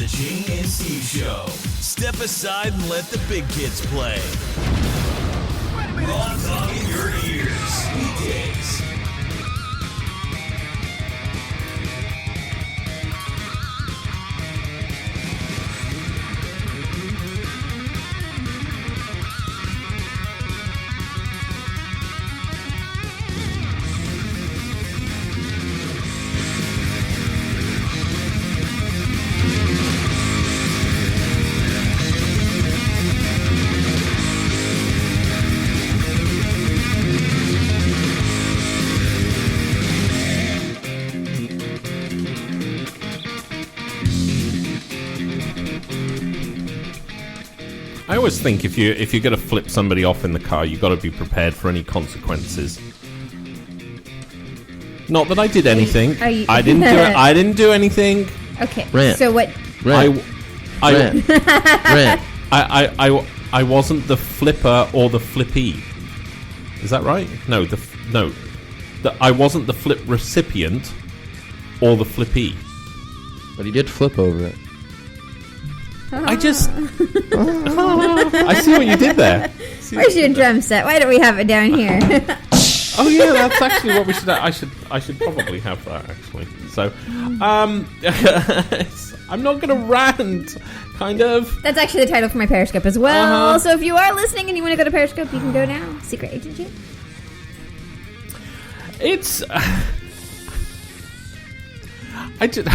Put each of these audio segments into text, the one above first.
the Jing and Steve Show. Step aside and let the big kids play. Raw talk in your ears. Weekdays. I always think if you're going to flip somebody off in the car, you've got to be prepared for any consequences. Not that I did anything. I didn't do it. I didn't do anything. Okay. Rant. So what? Rant. Rant. I wasn't the flipper or the flippee. Is that right? No. I wasn't the flip recipient or the flippee. But he did flip over it. I just... I see what you did there. Where's your drum set? Why don't we have it down here? Oh yeah, that's actually what we should. I should probably have that actually. So, I'm not gonna rant. Kind of. That's actually the title for my Periscope as well. So if you are listening and you want to go to Periscope, you can go now. Secret Agent G. It's. I just.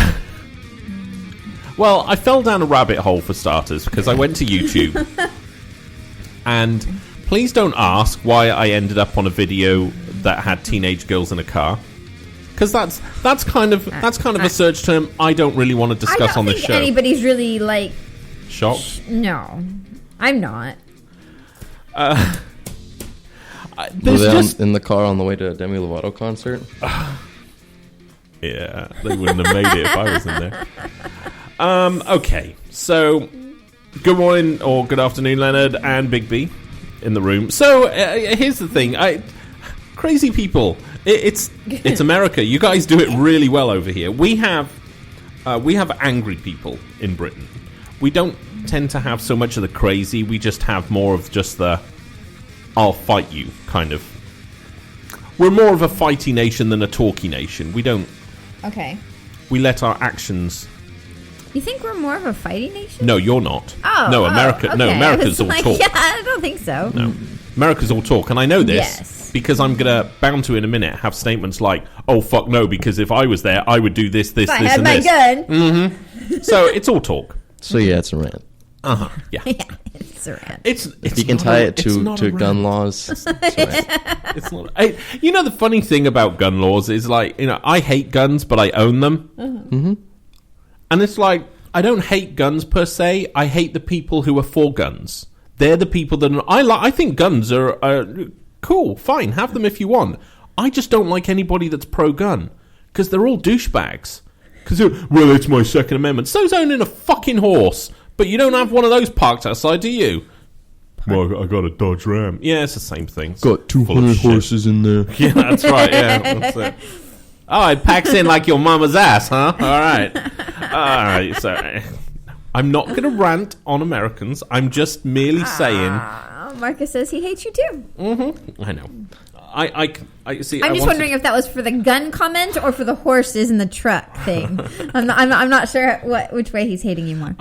Well, I fell down a rabbit hole for starters because I went to YouTube, and please don't ask why I ended up on a video that had teenage girls in a car, because that's kind of a search term I don't really want to discuss on the show. I don't think anybody's really like shocked. No, I'm not. Were they in the car on the way to a Demi Lovato concert? Yeah, they wouldn't have made it if I was in there. Okay, so good morning or good afternoon, Leonard and Big B in the room. So here's the thing, crazy people. It's America. You guys do it really well over here. We have angry people in Britain. We don't tend to have so much of the crazy. We just have more of just the I'll fight you kind of. We're more of a fighty nation than a talky nation. We don't. Okay. We let our actions. You think we're more of a fighting nation? No, you're not. Oh, no, America. Okay. No, America's all talk. Yeah, I don't think so. No, America's all talk, and I know Yes. this because I'm bound to in a minute have statements like, "Oh fuck no," because if I was there, I would do this, this, if this, I had and my this. gun. Mm-hmm. So it's all talk. So yeah, it's a rant. Yeah. Yeah, it's a rant. It's you can tie it to gun laws. It's not. You know, the funny thing about gun laws is like, I hate guns, but I own them. Mm-hmm. And it's like, I don't hate guns per se. I hate the people who are for guns. They're the people that I think guns are cool. Fine, have them if you want. I just don't like anybody that's pro-gun because they're all douchebags. Because well, it's my Second Amendment. So's owning a fucking horse, but you don't have one of those parked outside, do you? Well, I got a Dodge Ram. Yeah, it's the same thing. Got 200 horses in there. Yeah, that's right. Yeah, that's it. Oh, it packs in like your mama's ass, huh? All right. So, I'm not going to rant on Americans. I'm just merely saying. Marcus says he hates you too. Mm-hmm. I know. I see. I'm just wondering if that was for the gun comment or for the horses in the truck thing. I'm not sure which way he's hating you more.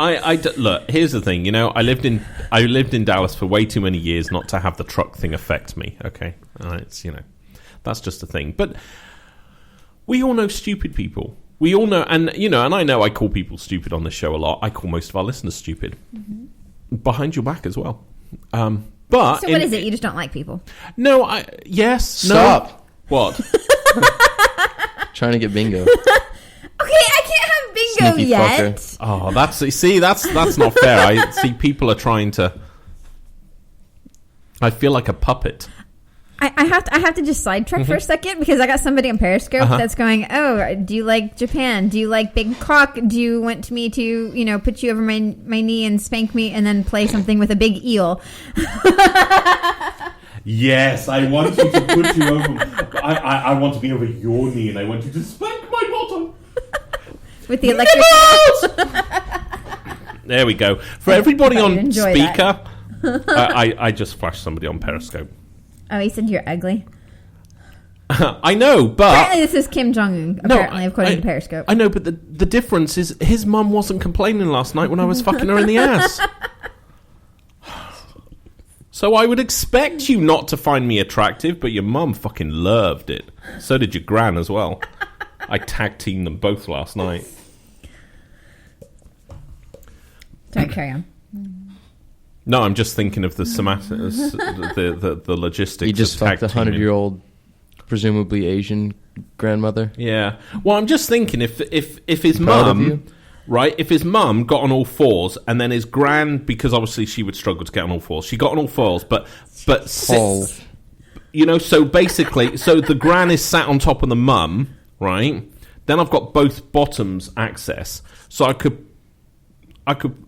Look. Here's the thing. I lived in Dallas for way too many years not to have the truck thing affect me. Okay, it's that's just a thing. But we all know stupid people. We all know, and I know I call people stupid on this show a lot. I call most of our listeners stupid behind your back as well. But so what is it? You just don't like people? No, yes. Stop. No. What? Trying to get bingo. Okay, I can't have bingo Sneaky yet. fucker. Oh, that's not fair. I see people are trying to. I feel like a puppet. I have to just sidetrack for a second because I got somebody on Periscope that's going, oh, do you like Japan? Do you like big cock? Do you want me to, put you over my knee and spank me and then play something with a big eel? Yes, I want you to put you over. I want to be over your knee and I want you to spank my bottom. With the electric... There we go. For everybody on enjoy speaker, I just flashed somebody on Periscope. Oh, he said you're ugly. I know, but... Apparently this is Kim Jong-un, apparently, according to Periscope. I know, but the difference is his mum wasn't complaining last night when I was fucking her in the ass. So I would expect you not to find me attractive, but your mum fucking loved it. So did your gran as well. I tag-teamed them both last night. Sorry, carry on. No, I'm just thinking of the the logistics. You just fucked a 100-year-old, presumably Asian grandmother. Yeah. Well, I'm just thinking if his mum, right? If his mum got on all fours, and then his gran, because obviously she would struggle to get on all fours. She got on all fours, but you know. So basically, so the gran is sat on top of the mum, right? Then I've got both bottoms access, so I could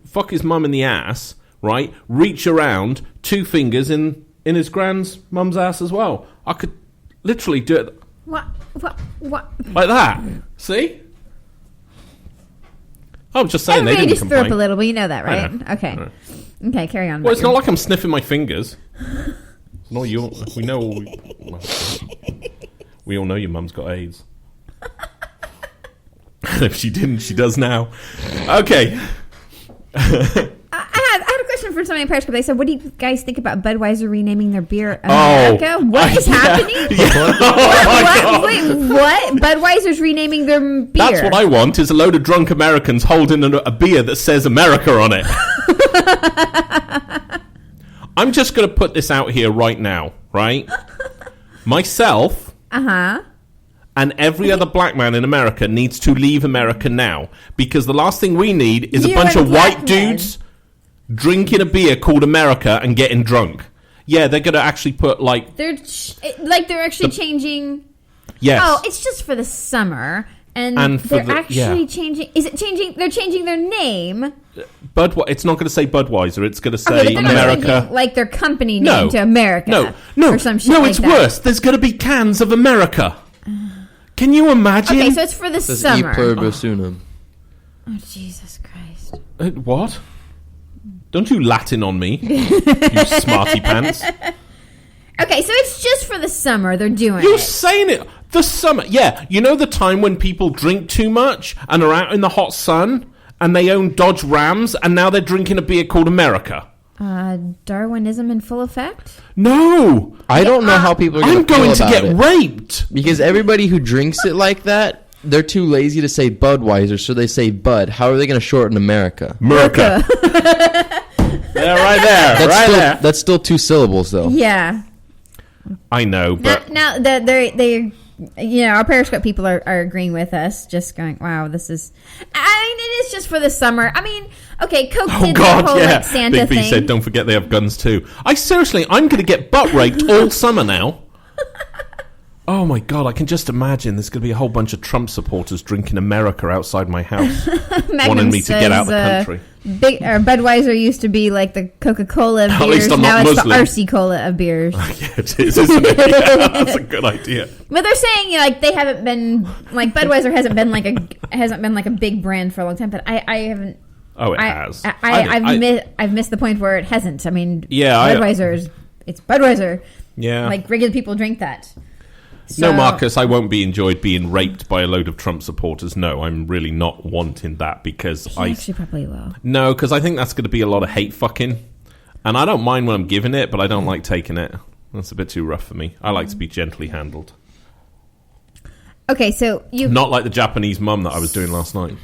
fuck his mum in the ass. Right, reach around, 2 fingers in his grand's mum's ass as well. I could literally do it. What? Like that. See? I was just saying Everybody they didn't just complain. threw up a little, but you know that, right? I know. Okay. I know. Okay, carry on. Well, it's not like I'm sniffing my fingers. No, we know. We all know your mum's got AIDS. If she didn't, she does now. Okay. I had a question for somebody in Periscope. They said, "What do you guys think about Budweiser renaming their beer America? What is happening? Wait, what? Budweiser's renaming their beer? That's what I want. Is a load of drunk Americans holding a beer that says America on it. I'm just going to put this out here right now, right? Myself, and every other black man in America needs to leave America now, because the last thing we need is a bunch of white dudes drinking a beer called America and getting drunk. Yeah, they're going to actually put they're actually changing. Yes. Oh, it's just for the summer, and they're actually changing. Is it changing? They're changing their name. It's not going to say Budweiser. It's going to say America. Like their company name to America. No. Or some shit no, like it's that. worse. There's going to be cans of America. Can you imagine? Okay, so it's for the summer. E pluribus unum. Oh, Jesus Christ. What? Don't you Latin on me, you smarty pants. Okay, so it's just for the summer they're doing You're it. saying it. The summer. Yeah, you know the time when people drink too much and are out in the hot sun and they own Dodge Rams and now they're drinking a beer called America? Darwinism in full effect? No. I don't know how people are I'm going to get it. raped. Because everybody who drinks it like that, they're too lazy to say Budweiser, so they say Bud. How are they going to shorten America? America. Yeah, right there. That's still 2 syllables, though. Yeah. I know, but... Now they our Periscope people are agreeing with us, just going, wow, this is... I mean, it is just for the summer. I mean, okay, Coke did the whole Santa Big B thing. said, don't forget they have guns too. I'm going to get butt raped all summer now. Oh my God, I can just imagine there's going to be a whole bunch of Trump supporters drinking America outside my house, wanting me to get out of the country. Budweiser used to be like the Coca-Cola of At beers. least I'm now not it's Muslim. the RC Cola of beers. Yeah, it is, isn't it? Yeah, that's a good idea. But they're saying, they haven't been like Budweiser hasn't been like a big brand for a long time. But I haven't. Oh, it has. I've missed the point where it hasn't. I mean, it's Budweiser. Yeah, like regular people drink that. So, no, Marcus, I won't be enjoyed being raped by a load of Trump supporters. No, I'm really not wanting that because I actually probably will. No, because I think that's going to be a lot of hate fucking, and I don't mind when I'm giving it, but I don't like taking it. That's a bit too rough for me. I like to be gently handled. Okay, so you not like the Japanese mum that I was doing last night.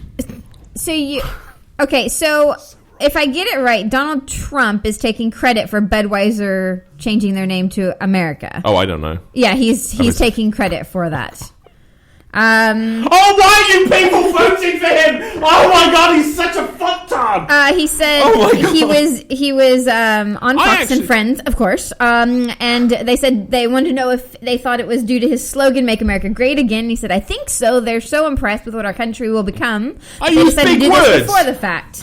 So if I get it right, Donald Trump is taking credit for Budweiser changing their name to America. Oh, I don't know. Yeah, he's taking credit for that. Oh, why are you people voting for him? Oh my God, he's such a fucktard. He said he was on Fox and Friends, of course. And they said they wanted to know if they thought it was due to his slogan "Make America Great Again." And he said, "I think so. They're so impressed with what our country will become. I they decided to do this before the fact."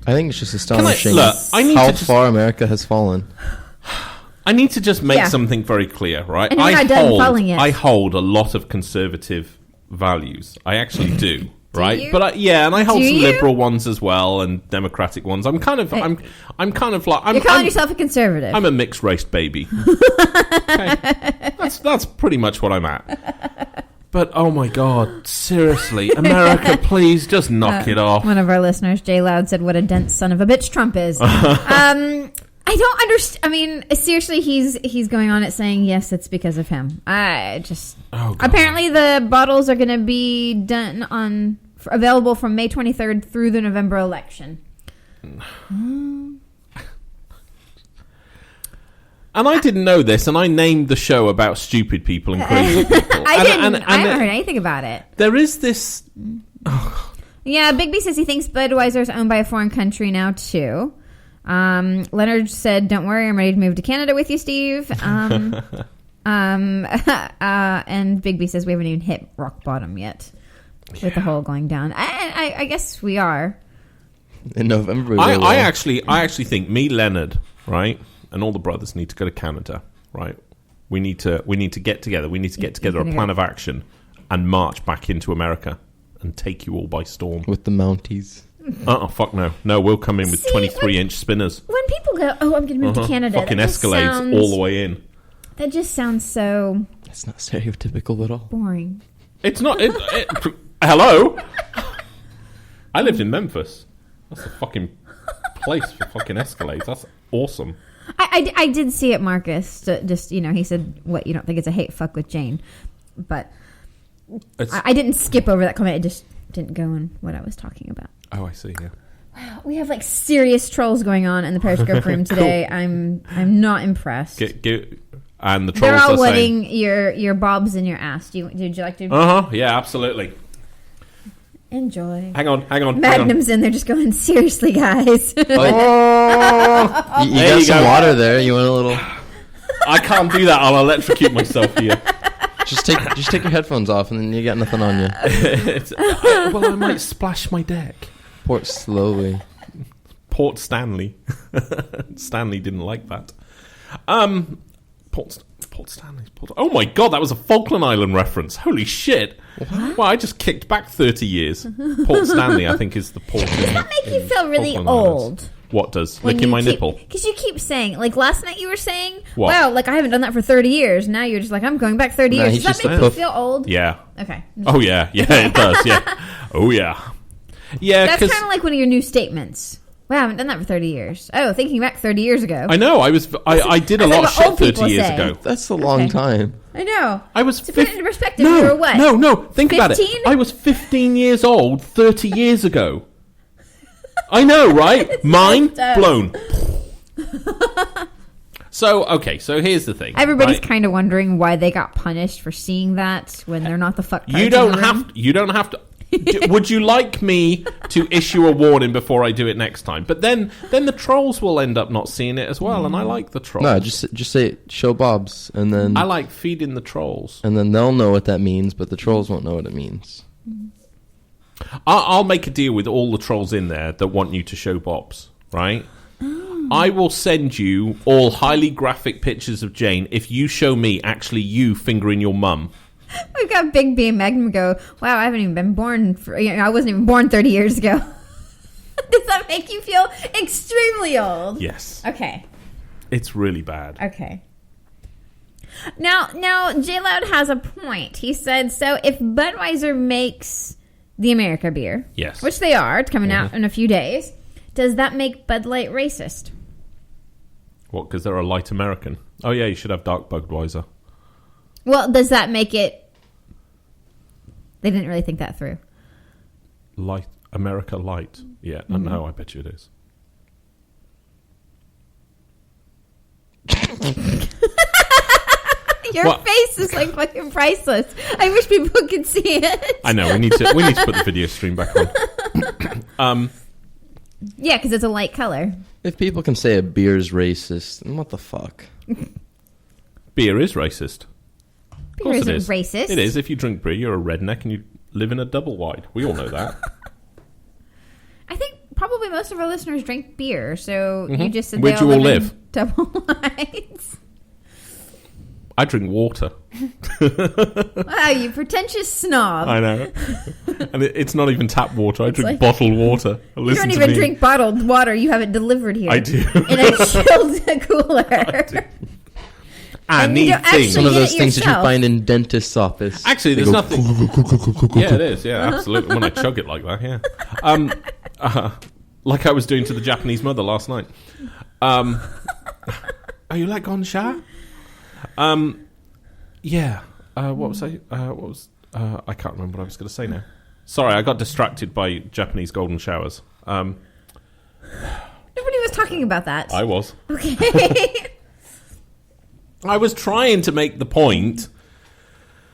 I think it's just astonishing how far America has fallen. I need to just make something very clear, right? And I hold a lot of conservative values. I actually do, right? you? But and I hold Do some you? liberal ones as well and Democratic ones. I'm kind of like You're calling yourself a conservative. I'm a mixed race baby. Okay. That's pretty much what I'm at. But oh my god, seriously, America, please just knock it off. One of our listeners, Jay Loud, said, "What a dense son of a bitch Trump is." I don't understand. I mean, seriously, he's going on it saying yes, it's because of him. Apparently the bottles are going to be available from May 23rd through the November election. And I didn't know this, and I named the show about stupid people and crazy people. I haven't heard anything about it. There is this... Yeah, Big B says he thinks Budweiser is owned by a foreign country now, too. Leonard said, don't worry, I'm ready to move to Canada with you, Steve. And Big B says we haven't even hit rock bottom yet with the whole going down. I guess we are. In November, I actually think me, Leonard, right, and all the brothers need to go to Canada, right? We need to get together. We need to get together a plan of action and march back into America and take you all by storm. With the Mounties. Fuck no. No, we'll come in with 23-inch spinners. When people go, I'm going to move to Canada. Fucking Escalades all the way in. That just sounds so... That's not stereotypical at all. boring. It's not... Hello? I lived in Memphis. That's a fucking place for fucking Escalades. That's awesome. I did see it, Marcus. Just, he said, what, you don't think it's a hate fuck with Jane? But I didn't skip over that comment. It just didn't go in what I was talking about. Oh, I see, yeah. Wow, we have serious trolls going on in the Periscope room today. Cool. I'm not impressed. And the trolls They're all are letting saying... your bobs in your ass. Would you like to... Yeah, absolutely. Enjoy. Hang on. Magnum's in there just going, seriously, guys. You got some water there. You want a little... I can't do that. I'll electrocute myself here. Just take your headphones off and then you got nothing on you. I might splash my deck. Pour it slowly. Port Stanley. Stanley didn't like that. Port Stanley. Oh my god, that was a Falkland Island reference. Holy shit. What? Well, I just kicked back 30 years. Port Stanley, I think, is the port. Does that make you feel really Falkland old? Islands. What does? Licking my nipple? Because you keep saying, last night you were saying, what? Wow, I haven't done that for 30 years. Now you're just I'm going back 30 years. Does that make you feel old? Yeah. Okay. Oh, yeah. Yeah, it does. Yeah. Oh, yeah. Yeah, that's kind of like one of your new statements. Wow, I haven't done that for 30 years. Oh, thinking back 30 years ago. I know. I did a lot of shit 30 years ago. That's a long time. I know. I was... To put it into perspective, you were what? No. Think 15? about it. I was 15 years old 30 years ago. I know, right? Mind blown. So here's the thing. Everybody's kind of wondering why they got punished for seeing that when they're not the fuck. You don't have to. Would you like me to issue a warning before I do it next time? But then the trolls will end up not seeing it as well, and I like the trolls. No, just say show Bob's, and then I like feeding the trolls, and then they'll know what that means, but the trolls won't know what it means. I'll make a deal with all the trolls in there that want you to show Bob's, right? I will send you all highly graphic pictures of Jane if you show me actually you fingering your mum. We've got Big B and Magnum go, wow, I haven't even been born. I wasn't even born 30 years ago. Does that make you feel extremely old? Yes. Okay. It's really bad. Okay. Now, J Loud has a point. He said, so if Budweiser makes the America beer, yes, which they are, it's coming out in a few days, does that make Bud Light racist? What, because they're a light American? Oh, yeah, you should have dark Budweiser. Well, does that make it... They didn't really think that through. Light, America light. Yeah, no, I bet you it is. Your face is fucking priceless. I wish people could see it. I know, we need to put the video stream back on. Yeah, because it's a light color. If people can say a beer's racist, then what the fuck? Beer is racist. Beer isn't racist. It is. If you drink beer, you're a redneck and you live in a double wide. We all know that. I think probably most of our listeners drink beer, so you just said Where'd they you all live live? in double wides. I drink water. Wow, you pretentious snob. I know. And it's not even tap water. I drink like- bottled water. You don't even drink bottled water. You have it delivered here. I do. In a chilled cooler. I And you need don't things. actually One of get those it things that you yourself. find in dentist's office. Actually, They there's go, nothing. Yeah, it is. Yeah, absolutely. When I chug it like that, yeah. Like I was doing to the Japanese mother last night. Are you like Gonsha? Yeah. What was I? I can't remember what I was going to say now. Sorry, I got distracted by Japanese golden showers. Nobody was talking about that. I was. Okay. I was trying to make the point.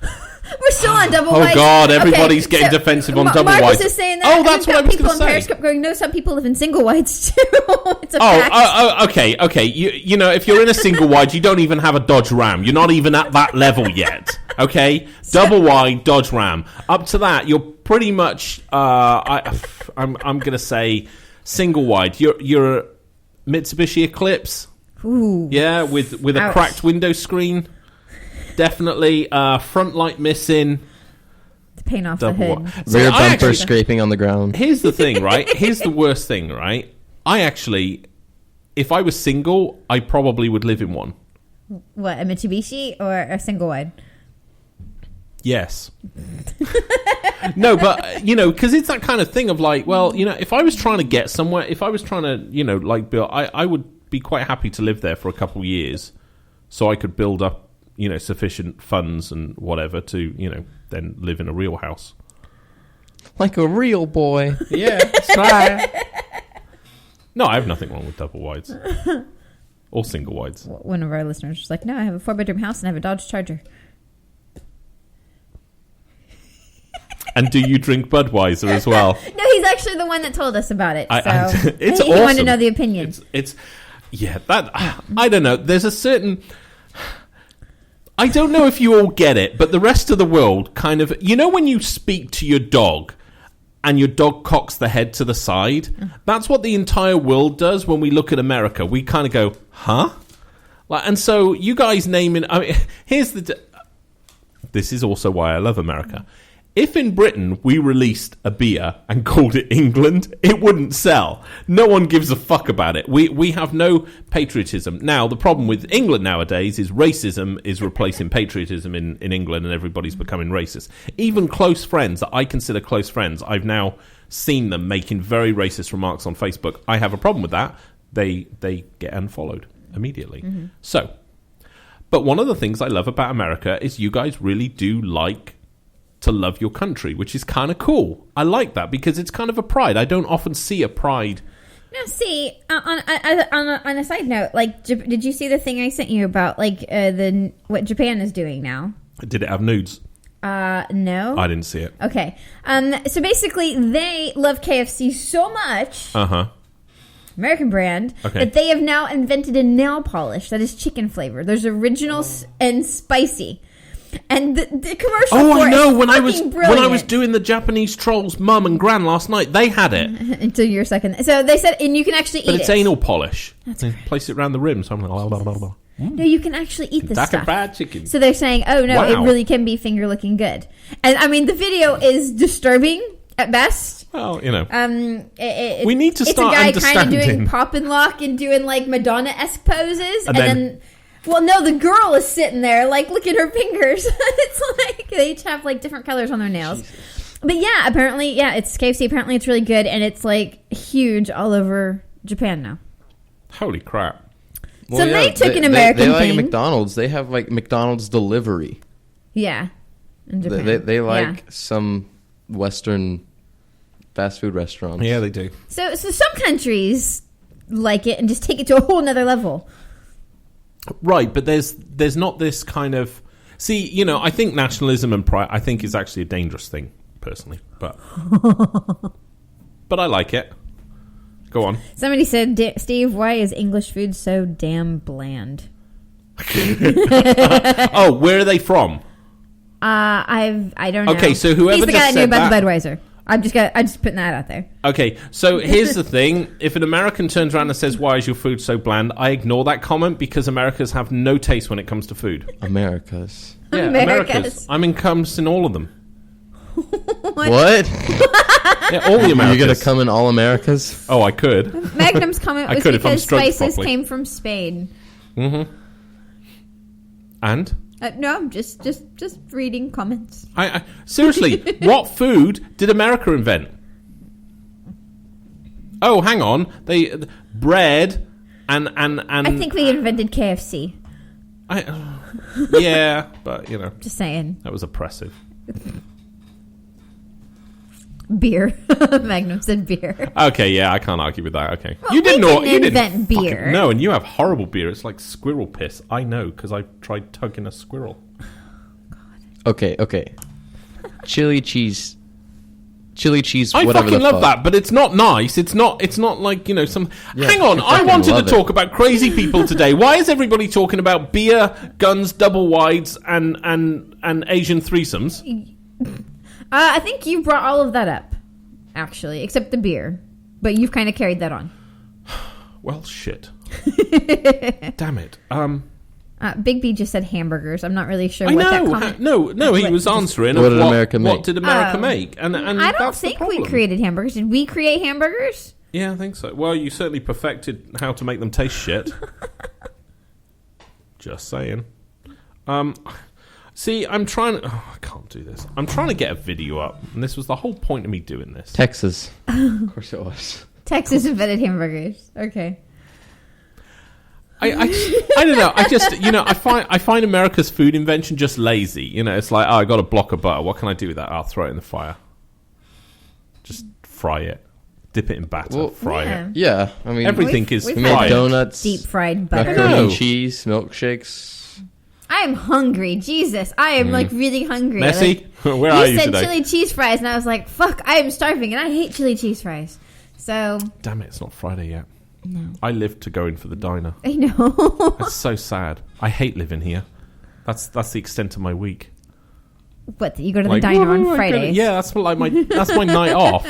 We're still on double Oh, whites. God, everybody's getting defensive on double Marcus whites. is saying that. Oh, and that's we've what I got was people gonna in say. Periscope going, no, some people live in single whites too. It's a fact. Okay. You know, if you're in a single wide, you don't even have a Dodge Ram. You're not even at that level yet. Okay, double wide Dodge Ram. Up to that, you're pretty much. I'm gonna say single wide. You're a Mitsubishi Eclipse. Ooh. Yeah, with a Ouch. cracked window screen. Definitely front light missing. To paint off the Double hood. wide. So Rear I bumper actually- scraping on the ground. Here's the thing, right? Here's the worst thing, right? I actually, if I was single, I probably would live in one. What, a Mitsubishi or a single wide? Yes. No, but, you know, because it's that kind of thing of like, well, you know, if I was trying to get somewhere, if I was trying to, you know, like build, I would be quite happy to live there for a couple of years so I could build up, you know, sufficient funds and whatever to, you know, then live in a real house. Like a real boy. Yeah, that's right. No, I have nothing wrong with double wides. Or single wides. One of our listeners was like, no, I have a 4-bedroom house and I have a Dodge Charger. And do you drink Budweiser as well? No, he's actually the one that told us about it. It's he awesome. wanted to know the opinion. It's yeah, that I don't know. There's a certain, I don't know if you all get it, but the rest of the world kind of, you know, when you speak to your dog and your dog cocks the head to the side, that's what the entire world does when we look at America. We kind of go, huh? Like, and so you guys naming, I mean, here's the, this is also why I love America. If in Britain we released a beer and called it England, it wouldn't sell. No one gives a fuck about it. We have no patriotism. Now, the problem with England nowadays is racism is replacing patriotism in England, and everybody's becoming racist. Even close friends that I consider close friends, I've now seen them making very racist remarks on Facebook. I have a problem with that. They get unfollowed immediately. Mm-hmm. So, but one of the things I love about America is you guys really do like to love your country, which is kind of cool. I like that because it's kind of a pride. I don't often see a pride. Now, see, on a side note, like, did you see the thing I sent you about, like, what Japan is doing now? Did it have nudes? No. I didn't see it. Okay. So basically, they love KFC so much, American brand, that they have now invented a nail polish that is chicken flavor. There's original and spicy. And the commercial. Oh, for I it know. is When I was brilliant. doing the Japanese trolls, mum and gran last night, they had it. Until your second. So they said, and you can actually eat it. But it's anal polish. That's They great. place it around the rim. So I'm like, blah, blah, blah, blah. No, you can actually eat this That's stuff. a bad chicken. So they're saying, oh no, it Wow. really can be finger looking good. And I mean, the video is disturbing at best. Well, you know. We need to start It's a guy kind of understanding. doing pop and lock and doing like Madonna-esque poses, And and then- then. Well, no, the girl is sitting there, like, look at her fingers. It's like they each have like different colors on their nails. Jesus. But yeah, apparently, it's KFC. Apparently, it's really good, and it's like huge all over Japan now. Holy crap. So they took an American they like thing. McDonald's. They have like McDonald's delivery. Yeah, in Japan. They like some Western fast food restaurants. Yeah, they do. So some countries like it and just take it to a whole nother level. Right, but there's not this kind of... See, you know, I think nationalism and pride, I think, is actually a dangerous thing, personally. But I like it. Go on. Somebody said, Steve, why is English food so damn bland? Oh, where are they from? I don't know. Okay, so whoever He's the just guy that knew said about that- the Budweiser. I'm just putting that out there. Okay, so here's the thing. If an American turns around and says, why is your food so bland? I ignore that comment because Americans have no taste when it comes to food. Americas. Yeah, Americas. I'm encompassing all of them. What? Yeah, all the Americas. You're gonna come in all Americas? Oh, I could. Magnum's comment I was could if I'm because stroked spices properly. came from Spain. And? No, I'm just reading comments. I seriously, what food did America invent? Oh, hang on. Bread and I think we invented KFC. yeah, but Just saying. that was oppressive. Beer. Magnum said beer. Okay, yeah, I can't argue with that. Okay, Well, we didn't invent beer. No, and you have horrible beer. It's like squirrel piss. I know because I tried tugging a squirrel. Okay. Chili cheese. I Whatever fucking the love fuck. that, but it's not nice. It's not like some. Yeah, Hang on, you I fucking wanted to love it. talk about crazy people today. Why is everybody talking about beer, guns, double wides, and Asian threesomes? I think you brought all of that up, actually, except the beer. But you've kind of carried that on. Well, shit. Damn it. Big B just said hamburgers. I'm not really sure I what that know. comment... No, he was answering. What of did America make? What did America Oh. make? And I don't that's the think we problem. created hamburgers. Did we create hamburgers? Yeah, I think so. Well, you certainly perfected how to make them taste shit. Just saying. See, I'm trying... Oh, I can't do this. I'm trying to get a video up, and this was the whole point of me doing this. Texas. Of course it was. Texas invented hamburgers. Okay. I don't know. I just I find America's food invention just lazy. It's like, I got a block of butter. What can I do with that? I'll throw it in the fire. Just fry it, dip it in batter, Well, fry yeah. it. Yeah, I mean, Everything We've is we had made fried. donuts, Deep fried butter. I know. macaroni and cheese, milkshakes. I'm hungry. Jesus. I am like really hungry. Messi, Like, where are you you said today? chili cheese fries, and I was like, fuck, I am starving, and I hate chili cheese fries. So, Damn it, it's not Friday yet. No. I live to go in for the diner. I know. That's so sad. I hate living here. That's the extent of my week. What, you go to the Like, diner on I go to- Fridays? Yeah, that's my night off.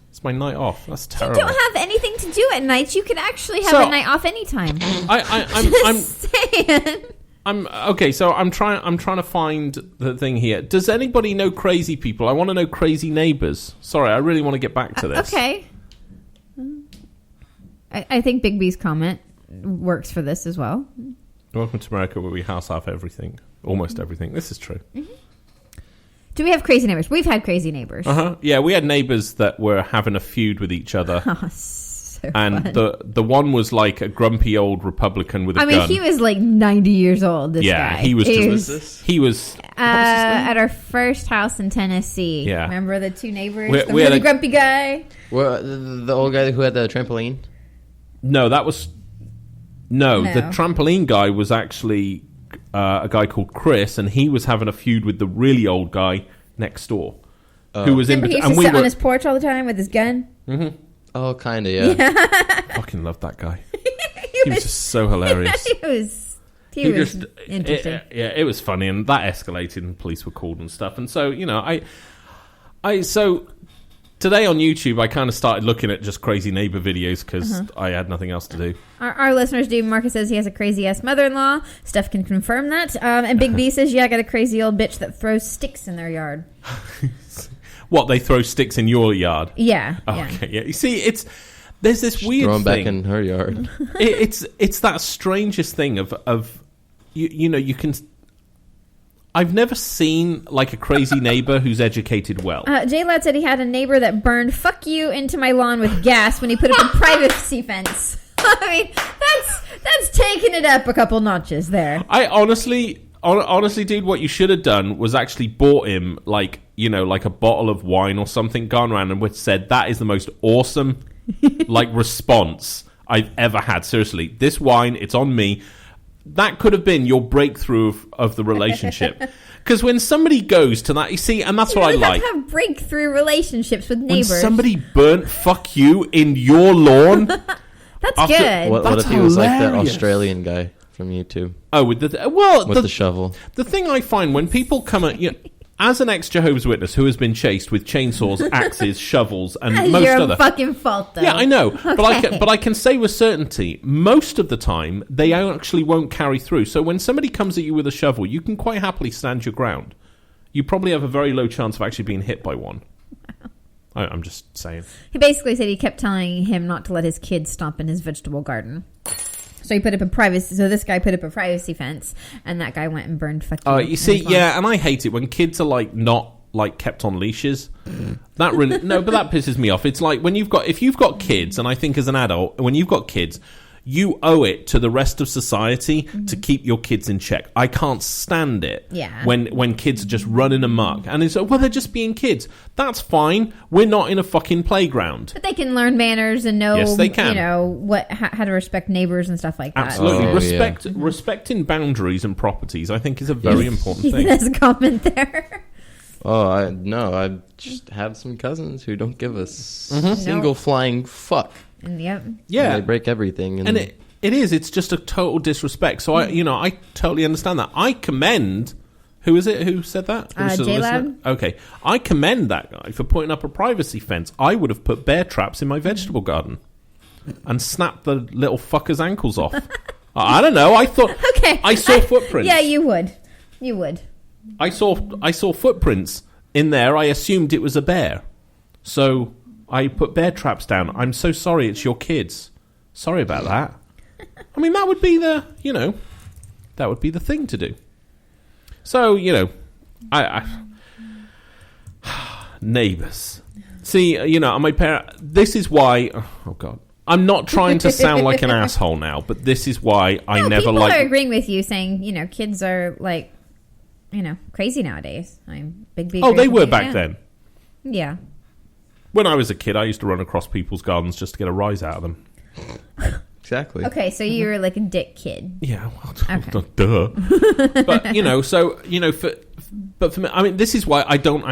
It's my night off. That's You terrible. don't have anything to do at nights. You can actually have So- a night off anytime. I'm Saying. okay. So I'm trying to find the thing here. Does anybody know crazy people? I want to know crazy neighbors. Sorry, I really want to get back to this. Okay. I think Big B's comment works for this as well. Welcome to America, where we house off everything, almost everything. This is true. Do we have crazy neighbors? We've had crazy neighbors. Yeah, we had neighbors that were having a feud with each other. Oh, so And fun. the one was like a grumpy old Republican with a I mean, gun. he was like 90 years old, this yeah, guy. he was He just he was at our first house in Tennessee. Yeah. Remember the two neighbors? We- the we had really a- grumpy guy? Well, the old guy who had the trampoline. no, that was no. No. The trampoline guy was actually a guy called Chris, and he was having a feud with the really old guy next door, who was Remember in. he used And to we sit were on his porch all the time with his gun? Oh, kind of, yeah. fucking loved that guy. He was just so hilarious. He was interesting. It was funny, and that escalated, and police were called and stuff. And so, so today on YouTube, I kind of started looking at just crazy neighbor videos because I had nothing else to do. Our listeners do. Marcus says he has a crazy ass mother-in-law. Steph can confirm that. And Big B says, yeah, I got a crazy old bitch that throws sticks in their yard. What, they throw sticks in your yard? Yeah. Oh, yeah. okay, yeah. You see, there's this weird Throw him back thing. in her yard. It's that strangest thing of you can. I've never seen like a crazy neighbor who's educated well. J-Lad said he had a neighbor that burned "fuck you" into my lawn with gas when he put up a privacy fence. I mean, that's taking it up a couple notches there. I honestly, dude, what you should have done was actually bought him like a bottle of wine or something, gone around and said that is the most awesome like response I've ever had. Seriously, this wine, it's on me. That could have been your breakthrough of the relationship. Because when somebody goes to that, you see, and that's You what I really like. have to have breakthrough relationships with When neighbors. somebody burnt "fuck you" in your lawn. That's after- good. What That's if he was like that hilarious. Australian guy from YouTube Oh, with with the shovel? The thing I find when people come at as an ex-Jehovah's Witness who has been chased with chainsaws, axes, shovels, and That's most your other fucking fault, though. yeah, I know, but Okay. I can say with certainty, most of the time they actually won't carry through. So when somebody comes at you with a shovel, you can quite happily stand your ground. You probably have a very low chance of actually being hit by one. I'm just saying. He basically said he kept telling him not to let his kids stomp in his vegetable garden. So he put up a privacy. So this guy put up a privacy fence, and that guy went and burned fucking. Oh, you see, yeah, and I hate it when kids are like not like kept on leashes. That really but that pisses me off. It's like if you've got kids, and I think as an adult, when you've got kids, you owe it to the rest of society to keep your kids in check. I can't stand it when kids are just running amok. And it's like, well, they're just being kids. That's fine. We're not in a fucking playground. But they can learn manners and know, yes, they can. How to respect neighbors and stuff like that. Absolutely. Respecting boundaries and properties, I think, is a very important thing. There's a comment there. Oh, I just have some cousins who don't give a single flying fuck. Yep. Yeah. And they break everything. And it is. It's just a total disrespect. So, I totally understand that. I commend... Who is it who said that? J-Lab. Okay. I commend that guy for putting up a privacy fence. I would have put bear traps in my vegetable garden and snapped the little fucker's ankles off. I don't know. I thought... Okay. I saw footprints. Yeah, you would. You would. I saw footprints in there. I assumed it was a bear. So... I put bear traps down. I'm so sorry, it's your kids. Sorry about that. I mean, that would be the thing to do. So, neighbours. See, my parent. This is why. Oh God, I'm not trying to sound like an asshole now, but this is why I never people like. People are agreeing with you, saying kids are like, crazy nowadays. I'm big. Oh, they were back then. Yeah. When I was a kid, I used to run across people's gardens just to get a rise out of them. Exactly. Okay, so you were like a dick kid. Yeah, well, duh. But for me, I mean, this is why I don't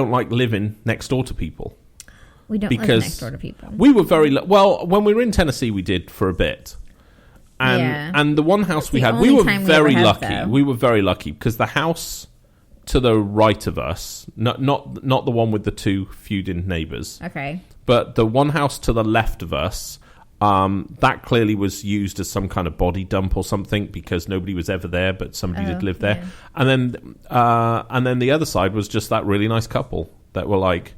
like living next door to people. We don't live next door to people. We were when we were in Tennessee, we did for a bit. And the one house we had, we were very lucky. We were very lucky because the house to the right of us, not the one with the two feuding neighbours. Okay. But the one house to the left of us, that clearly was used as some kind of body dump or something because nobody was ever there, but somebody did live there. Yeah. And then the other side was just that really nice couple that were like,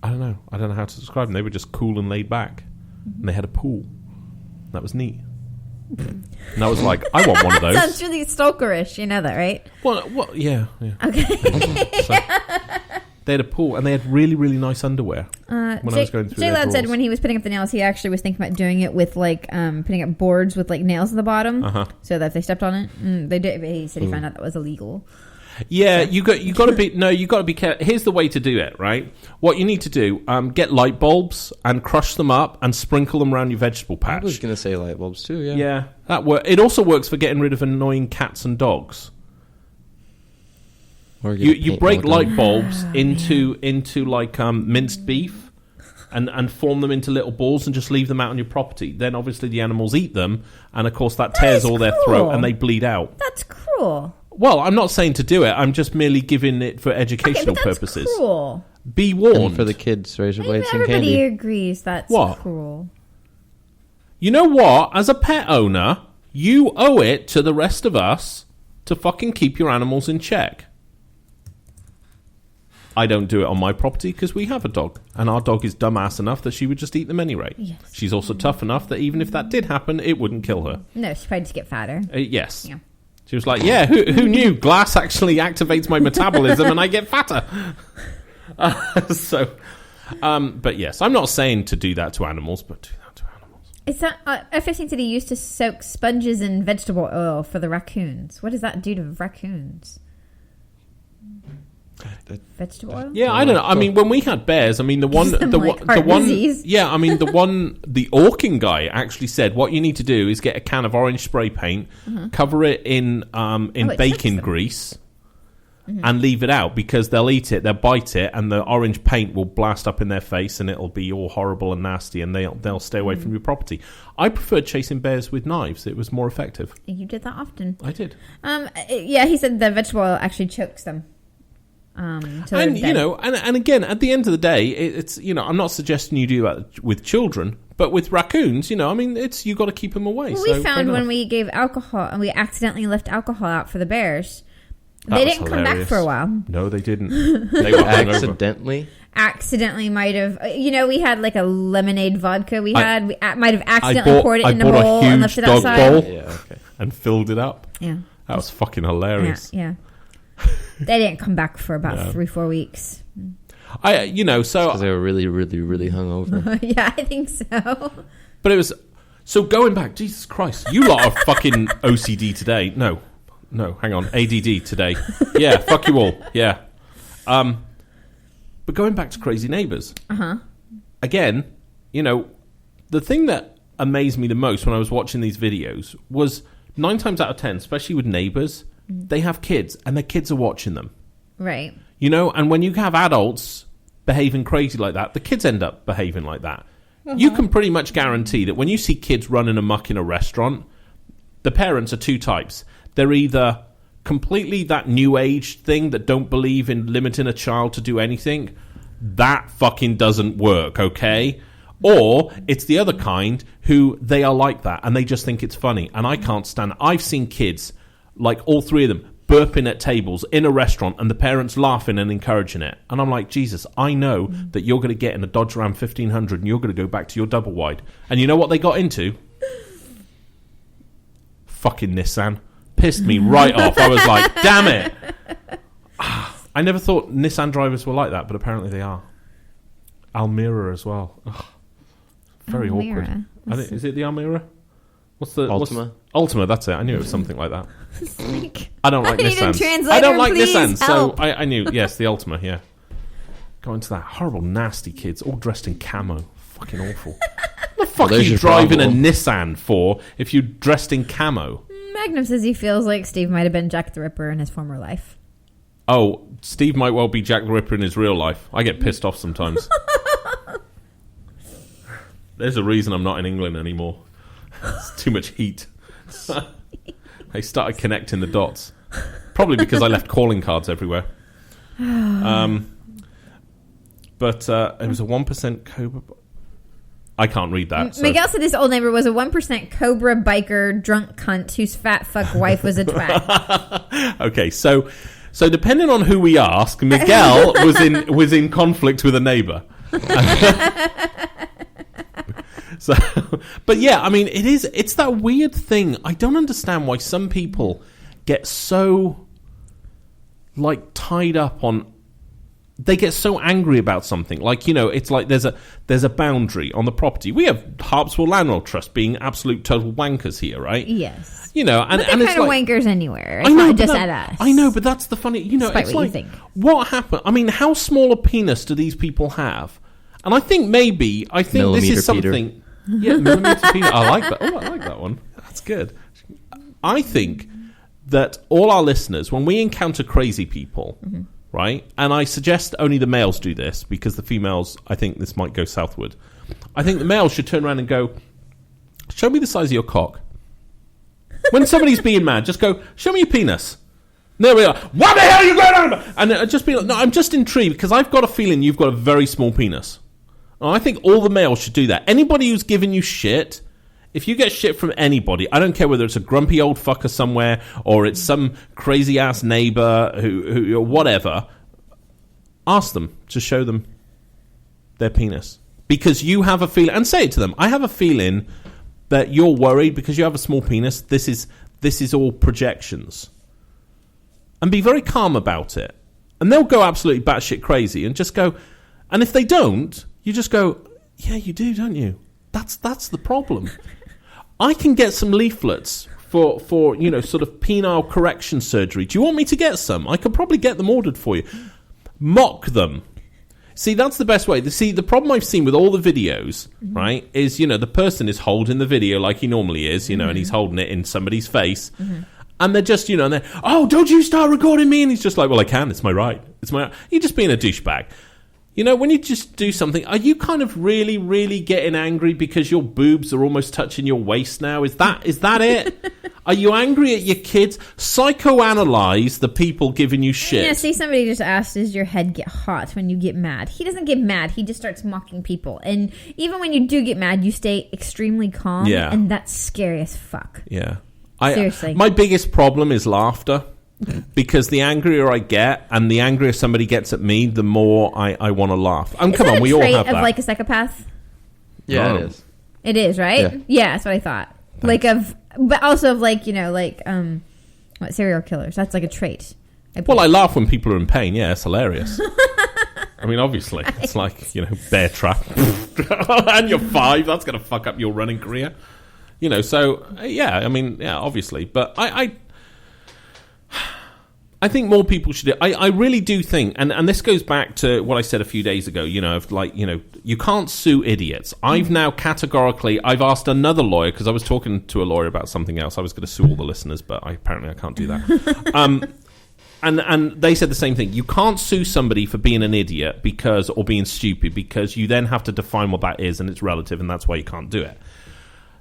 I don't know how to describe them. They were just cool and laid back, and they had a pool. That was neat. And I was like, I want one of those. Sounds really stalkerish, you know that, right? Well, yeah. Okay. So, they had a pool, and they had really, really nice underwear. When I was going through J-Lad said when he was putting up the nails, he actually was thinking about doing it with like putting up boards with like nails at the bottom, so that if they stepped on it, they did. He said he found out that was illegal. Yeah, you got to be careful. Here's the way to do it, right? What you need to do, get light bulbs and crush them up and sprinkle them around your vegetable patch. I was going to say light bulbs too, yeah. Yeah, it also works for getting rid of annoying cats and dogs. You break light bulbs into like minced beef and form them into little balls and just leave them out on your property. Then obviously the animals eat them, and of course that tears all their throat and they bleed out. That's cruel. Well, I'm not saying to do it. I'm just merely giving it for educational purposes. Cruel. Be warned. And for the kids, razor blades and candy. Everybody agrees that's cruel. You know what? As a pet owner, you owe it to the rest of us to fucking keep your animals in check. I don't do it on my property because we have a dog, and our dog is dumbass enough that she would just eat them anyway. Yes. She's also tough enough that even if that did happen, it wouldn't kill her. No, she'd probably just get fatter. Yes. Yeah. She was like, yeah, who knew? Glass actually activates my metabolism and I get fatter. But yes, I'm not saying to do that to animals, but do that to animals. It's that F-15 said he used to soak sponges in vegetable oil for the raccoons. What does that do to raccoons? Vegetable oil? Yeah, I don't know. I mean, when we had bears, I mean, the one, yeah, I mean, the Orkin guy actually said what you need to do is get a can of orange spray paint, cover it in bacon grease, and leave it out because they'll eat it, they'll bite it, and the orange paint will blast up in their face, and it'll be all horrible and nasty, and they'll stay away from your property. I preferred chasing bears with knives; it was more effective. You did that often. I did. Yeah, he said the vegetable oil actually chokes them. And again, at the end of the day, it's I'm not suggesting you do that with children, but with raccoons, I mean, you got to keep them away. Well, we found when we gave alcohol and we accidentally left alcohol out for the bears, they didn't come back for a while. No, they didn't. They were accidentally. accidentally might have, we had like a lemonade vodka we might have accidentally poured it in a bowl and left it outside. Bowl, and filled it up. Yeah. That was fucking hilarious. Yeah. They didn't come back for about 3-4 weeks. So because they were really, really, really hungover. Yeah, I think so. But it was so going back. Jesus Christ, you lot are fucking OCD today. No, hang on, ADD today. Yeah, fuck you all. Yeah. But going back to Crazy Neighbors. Again, the thing that amazed me the most when I was watching these videos was 9 times out of 10, especially with neighbors, they have kids and their kids are watching them. Right. And when you have adults behaving crazy like that, the kids end up behaving like that. You can pretty much guarantee that when you see kids running amok in a restaurant, the parents are 2 types. They're either completely that new age thing that don't believe in limiting a child to do anything. That fucking doesn't work, okay? Or it's the other kind who they are like that and they just think it's funny. And I can't stand it. I've seen kids, like all 3 of them, burping at tables in a restaurant and the parents laughing and encouraging it. And I'm like, Jesus, I know that you're going to get in a Dodge Ram 1500 and you're going to go back to your double wide. And you know what they got into? Fucking Nissan. Pissed me right off. I was like, damn it. I never thought Nissan drivers were like that, but apparently they are. Almira as well. Ugh. Very Almira. awkward. Is it the Almira? What's the Ultima? Ultima, that's it. I knew it was something like that. I don't like I need a Nissans. translator, I don't like please Nissans, help. so I knew. Yes, the Ultima, yeah. Go into that horrible, nasty kids, all dressed in camo. Fucking awful. What the fuck are you driving a Nissan for if you're dressed in camo? Magnum says he feels like Steve might have been Jack the Ripper in his former life. Oh, Steve might well be Jack the Ripper in his real life. I get pissed off sometimes. There's a reason I'm not in England anymore. It's too much heat. I started connecting the dots. Probably because I left calling cards everywhere. But it was a 1% Cobra. I can't read that. So. Miguel said his old neighbor was a 1% Cobra biker drunk cunt whose fat fuck wife was a twat. Okay, so depending on who we ask, Miguel was in conflict with a neighbor. So, but yeah, I mean, it's that weird thing. I don't understand why some people get so like tied up on. They get so angry about something. Like, it's like there's a boundary on the property. We have Harpswell Landlord Trust being absolute total wankers here, right? Yes. And they're and kind it's of like, wankers anywhere. It's I know, not just that, at us. I know, but that's the funny. Despite it's what like you think. What happened? I mean, how small a penis do these people have? And I think this is something. Peter. Yeah, millimeter Peter. I like that. Oh, I like that one. That's good. I think that all our listeners, when we encounter crazy people, right? And I suggest only the males do this because the females, I think this might go southward. I think the males should turn around and go, "Show me the size of your cock." When somebody's being mad, just go, "Show me your penis." And there we are. What the hell are you going on about? And just be like, "No, I'm just intrigued because I've got a feeling you've got a very small penis." And I think all the males should do that. Anybody who's giving you shit, if you get shit from anybody, I don't care whether it's a grumpy old fucker somewhere or it's some crazy ass neighbor who whatever, ask them to show them their penis. Because you have a feeling, and say it to them, I have a feeling that you're worried because you have a small penis. This is all projections. And be very calm about it. And they'll go absolutely batshit crazy and just go, and if they don't, you just go, yeah, you do, don't you? That's the problem. I can get some leaflets for sort of penile correction surgery. Do you want me to get some? I could probably get them ordered for you. Mock them. See, that's the best way. The problem I've seen with all the videos, right, is, the person is holding the video like he normally is, and he's holding it in somebody's face. And they're just, and they're, "Oh, don't you start recording me." And he's just like, "Well, I can. It's my right. It's my right." You're just being a douchebag. When you just do something, are you kind of really, really getting angry because your boobs are almost touching your waist now? Is that it? Are you angry at your kids? Psychoanalyze the people giving you shit. Yeah, see, somebody just asked, does your head get hot when you get mad? He doesn't get mad. He just starts mocking people. And even when you do get mad, you stay extremely calm. Yeah. And that's scary as fuck. Yeah. Seriously. My biggest problem is laughter. because the angrier I get, and the angrier somebody gets at me, the more I want to laugh. Come on, we all have that. Of like a psychopath. Yeah, Oh. it is. It is, right? Yeah, that's what I thought. Thanks. But also of like, what, serial killers. That's like a trait. Well, I laugh when people are in pain. Yeah, it's hilarious. I mean, obviously, it's like, bear trap. And you're 5, that's going to fuck up your running career. So, yeah, I mean, yeah, obviously. But I think more people should. I really do think, and this goes back to what I said a few days ago. You can't sue idiots. I've now categorically, I've asked another lawyer because I was talking to a lawyer about something else. I was going to sue all the listeners, but apparently I can't do that. And they said the same thing. You can't sue somebody for being an idiot or being stupid, because you then have to define what that is, and it's relative, and that's why you can't do it.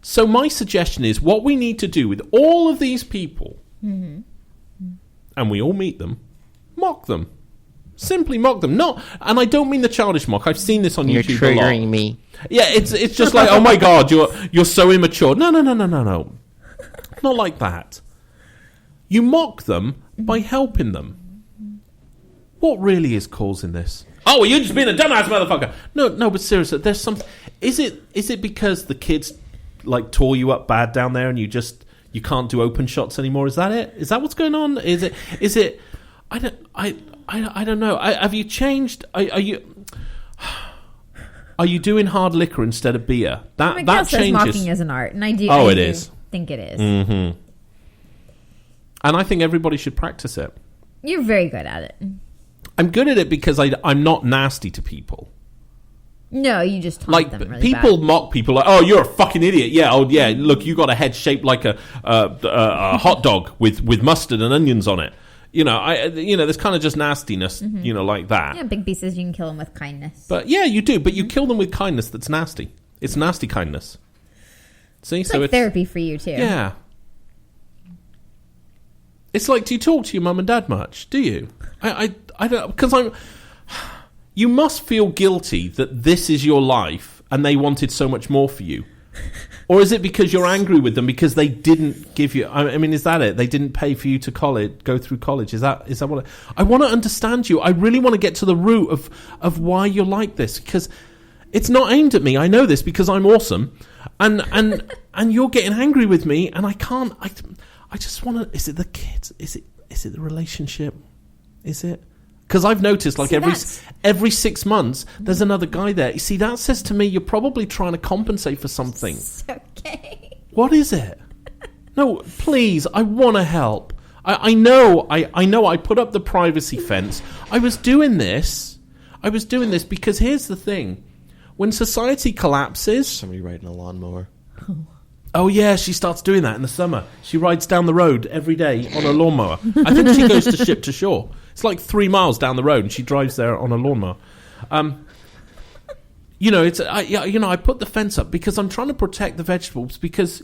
So my suggestion is, what we need to do with all of these people. Mm-hmm. And we all meet them, mock them. Simply mock them. And I don't mean the childish mock. I've seen this on YouTube a lot. You're triggering me. Yeah, it's just like, oh my God, you're so immature. No. Not like that. You mock them by helping them. What really is causing this? Oh, well, you're just being a dumbass motherfucker. No, but seriously, there's something. Is it because the kids like tore you up bad down there, and you can't do open shots anymore? Is that it? Is that what's going on? Is it? I don't know. Have you changed? Are you doing hard liquor instead of beer? That changes. Mocking is an art, and I do. Oh, it do is. Think it is. Mm-hmm. And I think everybody should practice it. You're very good at it. I'm good at it because I'm not nasty to people. No, you just taunt them really people bad. Mock people like, oh, you're a fucking idiot. Yeah, oh yeah. Look, you got a head shaped like a hot dog with mustard and onions on it. There's kind of just nastiness, like that. Yeah, Bigby says you can kill them with kindness. But yeah, you do. But you kill them with kindness. That's nasty. It's nasty kindness. See, it's like therapy for you too. Yeah. It's like, do you talk to your mum and dad much? Do you? I don't, because you must feel guilty that this is your life and they wanted so much more for you. Or is it because you're angry with them because they didn't give you? I mean, is that it? They didn't pay for you to go through college. Is that what? I want to understand you. I really want to get to the root of why you're like this, because it's not aimed at me. I know this because I'm awesome, and you're getting angry with me, and I can't. I just want to. Is it the kids? Is it the relationship? Is it? Because I've noticed, like, every 6 months, there's another guy there. You see, that says to me you're probably trying to compensate for something. It's okay. What is it? No, please, I want to help. I know I put up the privacy fence. I was doing this because here's the thing. When society collapses... Somebody riding a lawnmower. Oh, yeah, she starts doing that in the summer. She rides down the road every day on a lawnmower. I think she goes to ship to shore. It's like 3 miles down the road, and she drives there on a lawnmower. I put the fence up because I'm trying to protect the vegetables because,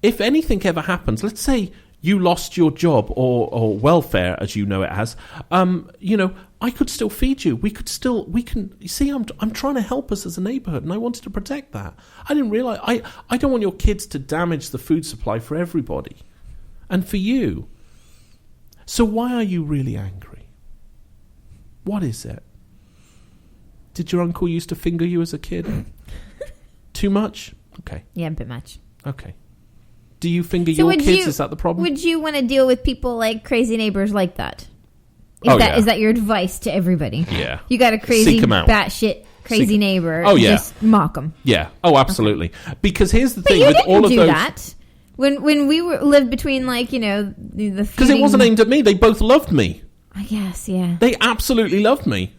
if anything ever happens, let's say you lost your job or welfare, as you know it has, I could still feed you. We can, you see, I'm trying to help us as a neighborhood, and I wanted to protect that. I didn't realize, I don't want your kids to damage the food supply for everybody and for you. So why are you really angry? What is it? Did your uncle used to finger you as a kid? Too much? Okay. Yeah, a bit much. Okay. Do you finger your kids? Is that the problem? Would you want to deal with people like crazy neighbors like that? Is that your advice to everybody? Yeah. You got a crazy, batshit, crazy neighbor. Oh, yeah. Just mock them. Yeah. Oh, absolutely. Okay. Because here's the thing. But you with didn't all of do those... that. When we lived between, the... Because it wasn't aimed at me. They both loved me. I guess, yeah. They absolutely loved me.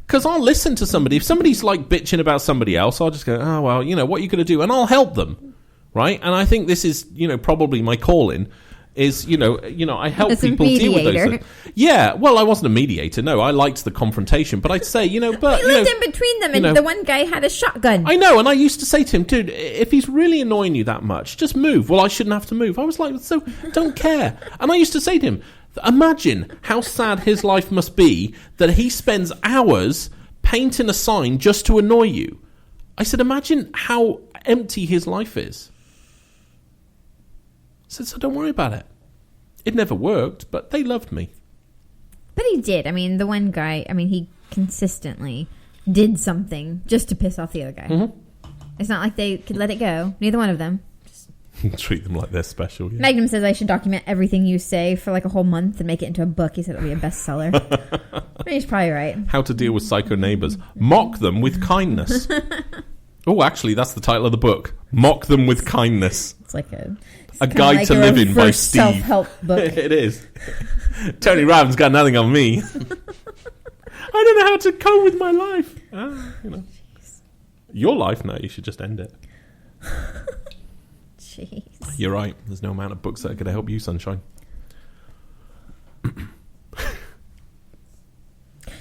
Because I'll listen to somebody. If somebody's, bitching about somebody else, I'll just go, oh, well, what are you going to do? And I'll help them. Right? And I think this is, probably my calling is, I help people deal with those things. Yeah. Well, I wasn't a mediator. No, I liked the confrontation. But I'd say, but... We lived in between them, and the one guy had a shotgun. I know, and I used to say to him, dude, if he's really annoying you that much, just move. Well, I shouldn't have to move. I was like, so don't care. And I used to say to him, imagine how sad his life must be that he spends hours painting a sign just to annoy you. I said, imagine how empty his life is. I said, so don't worry about it. It never worked, but they loved me. But he did. I mean, the one guy, he consistently did something just to piss off the other guy. Mm-hmm. It's not like they could let it go. Neither one of them. Treat them like they're special. Yeah. Magnum says I should document everything you say for like a whole month and make it into a book. He said it'll be a bestseller. He's probably right. How to deal with psycho neighbours. Mock them with kindness. Oh, actually, that's the title of the book. Mock them with kindness. It's like a guide like to live in by Steve. Self-help book. It is. Tony Robbins got nothing on me. I don't know how to cope with my life. Your life? No, you should just end it. Jeez. You're right. There's no amount of books that are going to help you, sunshine.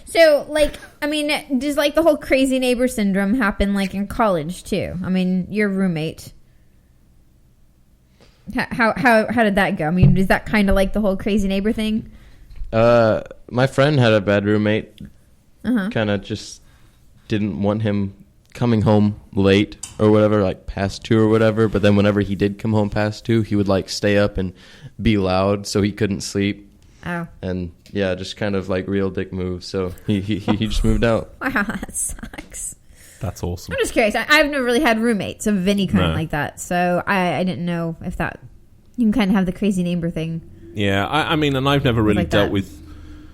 So, does the whole crazy neighbor syndrome happen in college too? Your roommate. How did that go? Is that kind of like the whole crazy neighbor thing? My friend had a bad roommate. Uh-huh. Kind of just didn't want him coming home late or whatever, past 2 or whatever. But then whenever he did come home past 2, he would stay up and be loud so he couldn't sleep. Oh. And yeah, just kind of real dick moves. So he just moved out. Wow, that sucks. That's awesome. I'm just curious. I've never really had roommates of any kind like that, so I didn't know if that you can kind of have the crazy neighbor thing. Yeah, and I've never really dealt with.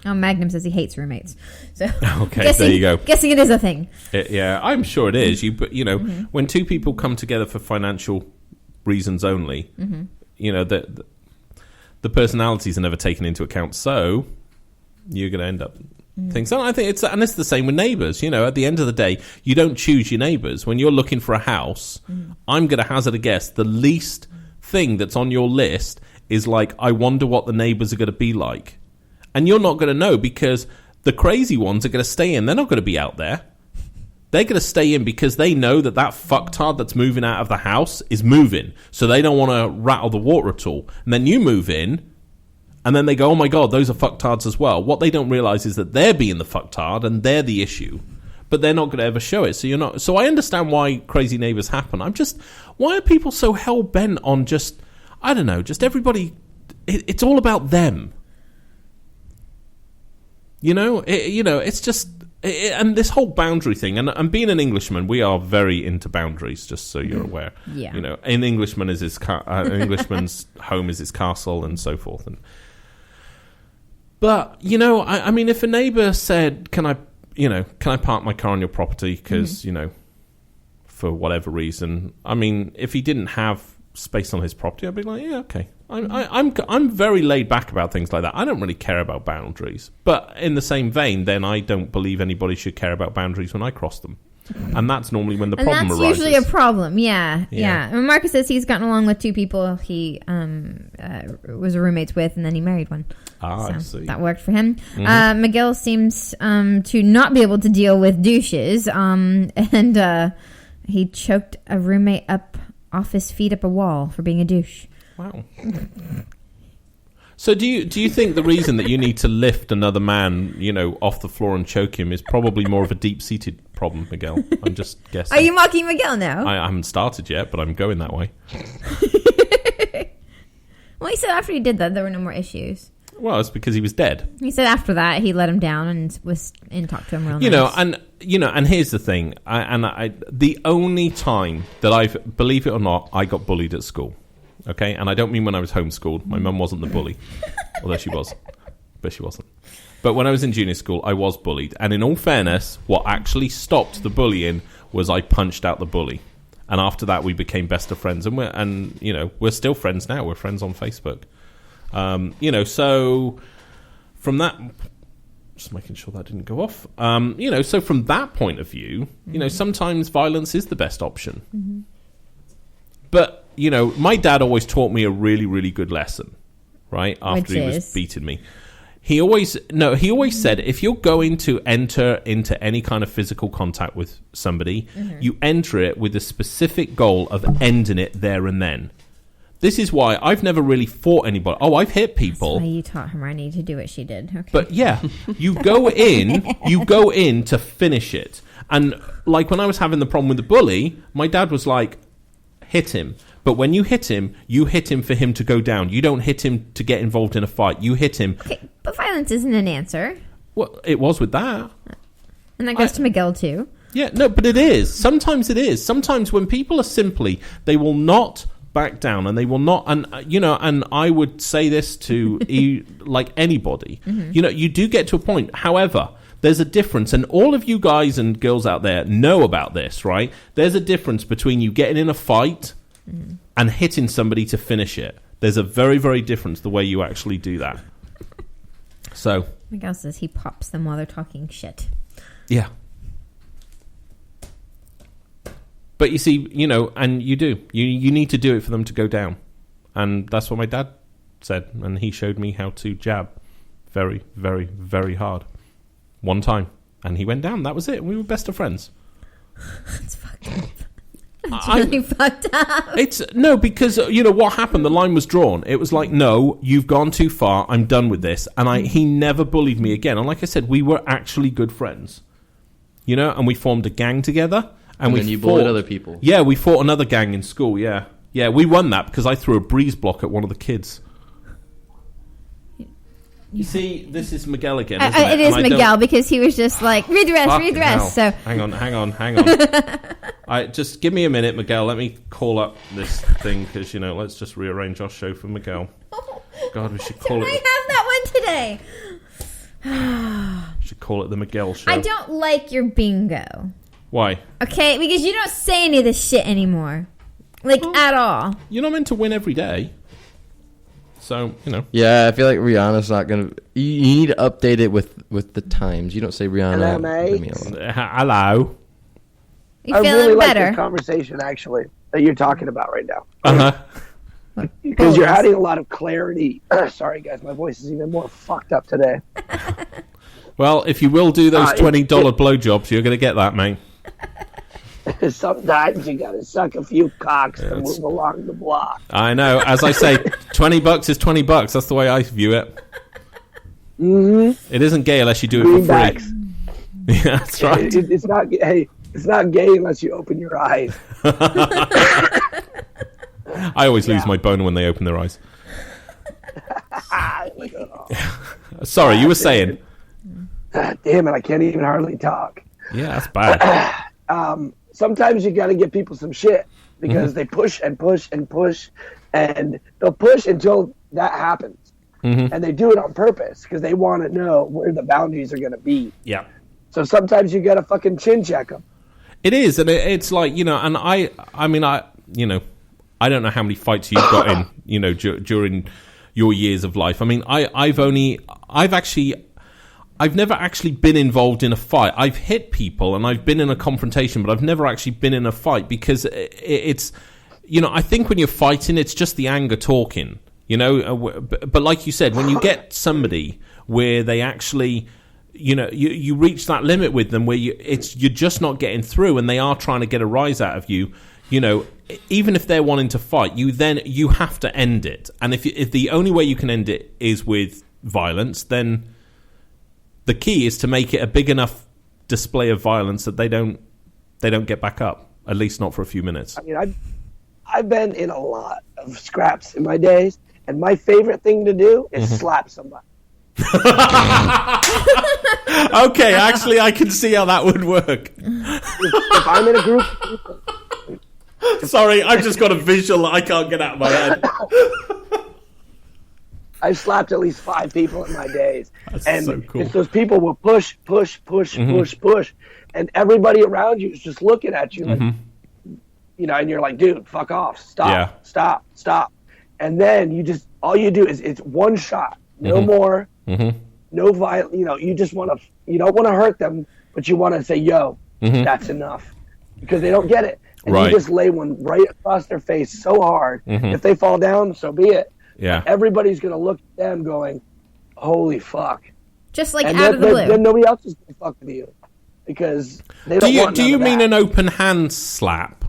Oh, Magnum says he hates roommates. So okay, there you go. Guessing it is a thing. Yeah, I'm sure it is. When two people come together for financial reasons only, the personalities are never taken into account. So you're going to end up things. And I think it's the same with neighbours. At the end of the day, you don't choose your neighbours. When you're looking for a house, I'm going to hazard a guess. The least thing that's on your list is I wonder what the neighbours are going to be like. And you're not going to know because the crazy ones are going to stay in. They're not going to be out there. They're going to stay in because they know that fucktard that's moving out of the house is moving. So they don't want to rattle the water at all. And then you move in, and then they go, oh my God, those are fucktards as well. What they don't realise is that they're being the fucktard and they're the issue. But they're not going to ever show it. So you're not. So I understand why crazy neighbours happen. Why are people so hell-bent on just everybody, it's all about them. It's just, and this whole boundary thing, and being an Englishman, we are very into boundaries, just so you're aware. Yeah. An Englishman is an Englishman's home is his castle, and so forth. But if a neighbour said, "Can I park my car on your property?" Because for whatever reason, if he didn't have space on his property, I'd be like, yeah, okay. I'm very laid back about things like that. I don't really care about boundaries. But in the same vein, then I don't believe anybody should care about boundaries when I cross them. And that's normally when the problem arises. That's usually a problem, yeah. And Marcus says he's gotten along with 2 people he was roommates with, and then he married one. I see. That worked for him. Mm-hmm. Miguel seems to not be able to deal with douches, and he choked a roommate up off his feet up a wall for being a douche. Wow. So do you think the reason that you need to lift another man, off the floor and choke him is probably more of a deep-seated problem, Miguel? I'm just guessing. Are you mocking Miguel now? I haven't started yet, but I'm going that way. Well, he said after he did that, there were no more issues. Well, it's because he was dead. He said after that, he let him down and talked to him real nice. And here's the thing. The only time that believe it or not, I got bullied at school. Okay, and I don't mean when I was homeschooled. My mum wasn't the bully, although she was, but she wasn't. But when I was in junior school, I was bullied. And in all fairness, what actually stopped the bullying was I punched out the bully. And after that, we became best of friends. And we're still friends now. We're friends on Facebook. So from that, just making sure that didn't go off. So from that point of view, sometimes violence is the best option. Mm-hmm. But my dad always taught me a really, really good lesson, right? After he was beating me. He always said, if you're going to enter into any kind of physical contact with somebody, you enter it with a specific goal of ending it there and then. This is why I've never really fought anybody. Oh, I've hit people. That's why you taught Hermione to do what she did. Okay. But yeah, you go in to finish it. And when I was having the problem with the bully, my dad was like, hit him. But when you hit him for him to go down. You don't hit him to get involved in a fight. You hit him. Okay, but violence isn't an answer. Well, it was with that. And that goes to Miguel, too. Yeah, no, but it is. Sometimes it is. Sometimes when people are simply, they will not back down, and they will not, and and I would say this to like anybody. You do get to a point. However, there's a difference, and all of you guys and girls out there know about this, right? There's a difference between you getting in a fight and hitting somebody to finish it. There's a very, very difference the way you actually do that. So Miguel says he pops them while they're talking shit. Yeah. But you see, and you do. You need to do it for them to go down. And that's what my dad said. And he showed me how to jab very, very, very hard. One time. And he went down. That was it. We were best of friends. That's fucked up. That's really fucked up. No, because, what happened? The line was drawn. It was like, no, you've gone too far. I'm done with this. And he never bullied me again. And like I said, we were actually good friends. And we formed a gang together. And then you bullied other people. Yeah, we fought another gang in school, yeah. Yeah, we won that because I threw a breeze block at one of the kids. You see, this is Miguel again, isn't it? It is Miguel because he was just like, read the rest. So Hang on. Just give me a minute, Miguel. Let me call up this thing because, let's just rearrange our show for Miguel. God, we should call it... I have that one today. Should call it the Miguel show. I don't like your bingo. Why? Okay, because you don't say any of this shit anymore. At all. You're not meant to win every day. So, Yeah, I feel like Rihanna's not going to... You need to update it with the times. You don't say Rihanna. Hello, mate. Hello. You I feeling really like better? the conversation, actually, that you're talking about right now. Uh-huh. Because you're adding a lot of clarity. Sorry, guys, my voice is even more fucked up today. Well, if you will do those $20 blowjobs, you're going to get that, mate. Sometimes you gotta suck a few cocks to move along the block. I know. As I say, $20 is $20. That's the way I view it. Mm-hmm. It isn't gay unless you do it for Greenbacks. free. Yeah, that's right. It's not. Hey, it's not gay unless you open your eyes. I always lose my bone when they open their eyes. Sorry, you were saying. Damn it! I can't even hardly talk. Yeah, that's bad. Sometimes you got to give people some shit because they push and push and push, and they'll push until that happens, and they do it on purpose because they want to know where the boundaries are going to be. Yeah. So sometimes you got to fucking chin check them. It is, and it's like and I don't know how many fights you've got in during your years of life. I mean, I've never actually been involved in a fight. I've hit people and I've been in a confrontation, but I've never actually been in a fight because it's, I think when you're fighting, it's just the anger talking, But like you said, when you get somebody where they actually, you reach that limit with them where you're just not getting through and they are trying to get a rise out of you, even if they're wanting to fight, you have to end it. And if the only way you can end it is with violence, then the key is to make it a big enough display of violence that they don't get back up, at least not for a few minutes. I mean, I've been in a lot of scraps in my days, and my favorite thing to do is slap somebody. Okay, actually, I can see how that would work. If I'm in a group... Sorry, I've just got a visual that I can't get out of my head. I've slapped at least 5 people in my days. That's and so cool. it's those people will push, and everybody around you is just looking at you like, and you're like, dude, fuck off, stop. And then all you do is it's one shot, no more, no violence. You just you don't want to hurt them, but you want to say, yo, that's enough, because they don't get it. And you just lay one right across their face so hard. If they fall down, so be it. Yeah. Everybody's going to look at them going, holy fuck. Just like and out of the blue. Then nobody else is going to fuck with you. Because they don't want Do you mean that. an open hand slap?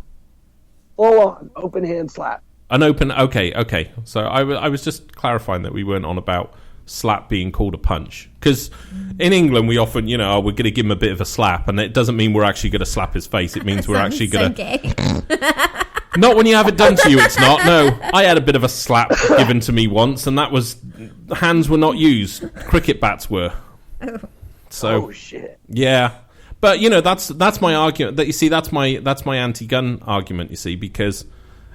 Full on, open hand slap. An open... Okay. So I was just clarifying that we weren't on about slap being called a punch. Because in England, we often, we're going to give him a bit of a slap, and it doesn't mean we're actually going to slap his face. It means we're actually going to... gay. Not when you have it done to you, it's not. No, I had a bit of a slap given to me once, and that was hands were not used. Cricket bats were. So, shit. Yeah, but that's my argument. That you see, that's my anti-gun argument. You see, because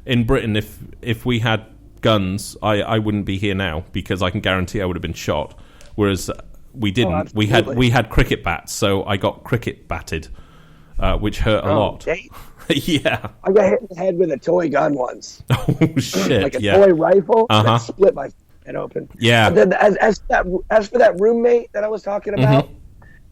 in Britain, if we had guns, I wouldn't be here now because I can guarantee I would have been shot. Whereas we didn't. We had cricket bats, so I got cricket batted, which hurt a lot. Yeah, I got hit in the head with a toy gun once. Oh shit! Like a toy rifle that split my head open. Yeah. And then as for that roommate that I was talking about,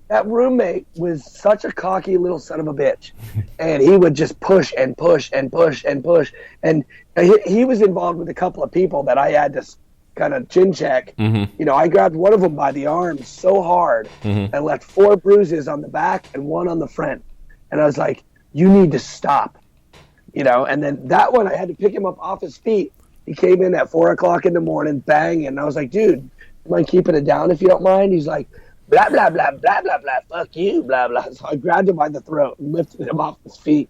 that roommate was such a cocky little son of a bitch, and he would just push and push and push and push, and he was involved with a couple of people that I had to kind of chin check. I grabbed one of them by the arm so hard and left 4 bruises on the back and 1 on the front, and I was like, you need to stop, and then that one I had to pick him up off his feet. He came in at 4:00 in the morning, banging, and I was like, dude, mind keeping it down if you don't mind? He's like, blah, blah, blah, blah, blah, blah, fuck you, blah, blah. So I grabbed him by the throat and lifted him off his feet,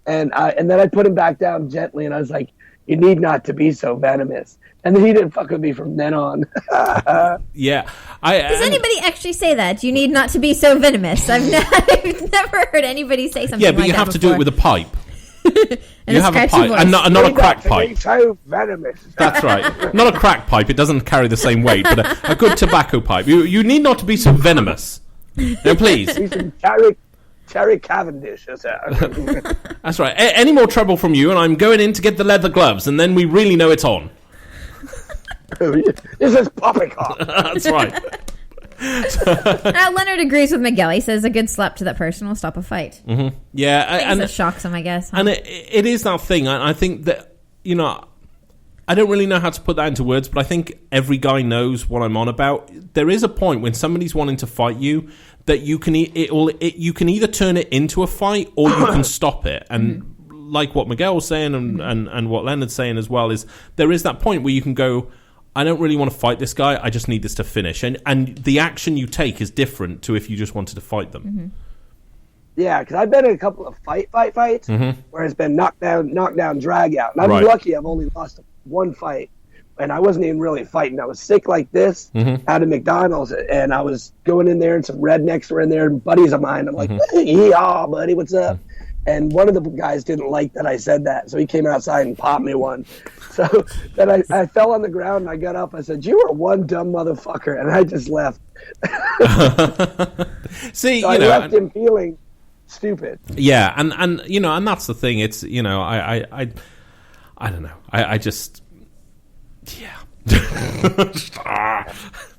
and then I put him back down gently, and I was like, you need not to be so venomous. And then he didn't fuck with me from then on. Yeah. Does anybody actually say that? You need not to be so venomous. I've never heard anybody say something like that. Yeah, but you have to do it with a pipe. And you have a pipe, and not a crack pipe. So venomous. That's right. Not a crack pipe. It doesn't carry the same weight, but a good tobacco pipe. You need not to be so venomous. No, please. Be some Terry Cavendish. That's right. Any more trouble from you, and I'm going in to get the leather gloves, and then we really know it's on. This is poppycock. That's right. Leonard agrees with Miguel. He says a good slap to that person will stop a fight. Yeah, and it shocks him, I guess. Huh? And it is that thing. I think that I don't really know how to put that into words, but I think every guy knows what I'm on about. There is a point when somebody's wanting to fight you that you can you can either turn it into a fight or you can stop it. And like what Miguel was saying and what Leonard's saying as well is there is that point where you can go, I don't really want to fight this guy. I just need this to finish. And the action you take is different to if you just wanted to fight them. Yeah, because I've been in a couple of fights where it's been knockdown, drag out. And I'm lucky I've only lost 1 fight. And I wasn't even really fighting. I was sick like this out of McDonald's. And I was going in there and some rednecks were in there and buddies of mine. I'm like, yeah, buddy, what's up? And one of the guys didn't like that I said that. So he came outside and popped me one. So then I fell on the ground and I got up. I said, you are one dumb motherfucker. And I just left. See, so I left him feeling stupid. Yeah. And and that's the thing. It's, I don't know. I just, yeah.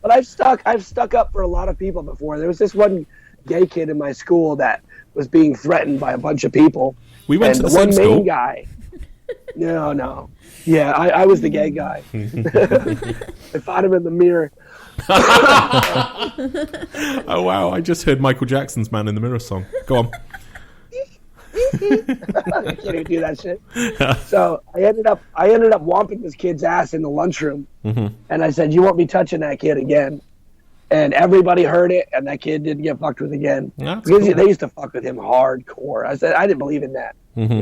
But I've stuck up for a lot of people before. There was this one gay kid in my school that was being threatened by a bunch of people. We went to the same same school. Main guy. No. Yeah, I was the gay guy. I fought him in the mirror. Oh wow! I just heard Michael Jackson's "Man in the Mirror" song. Go on. I can't even do that shit. So I ended up whomping this kid's ass in the lunchroom, and I said, "You won't be touching that kid again." And everybody heard it, and that kid didn't get fucked with again. That's because cool. They used to fuck with him hardcore. I said I didn't believe in that.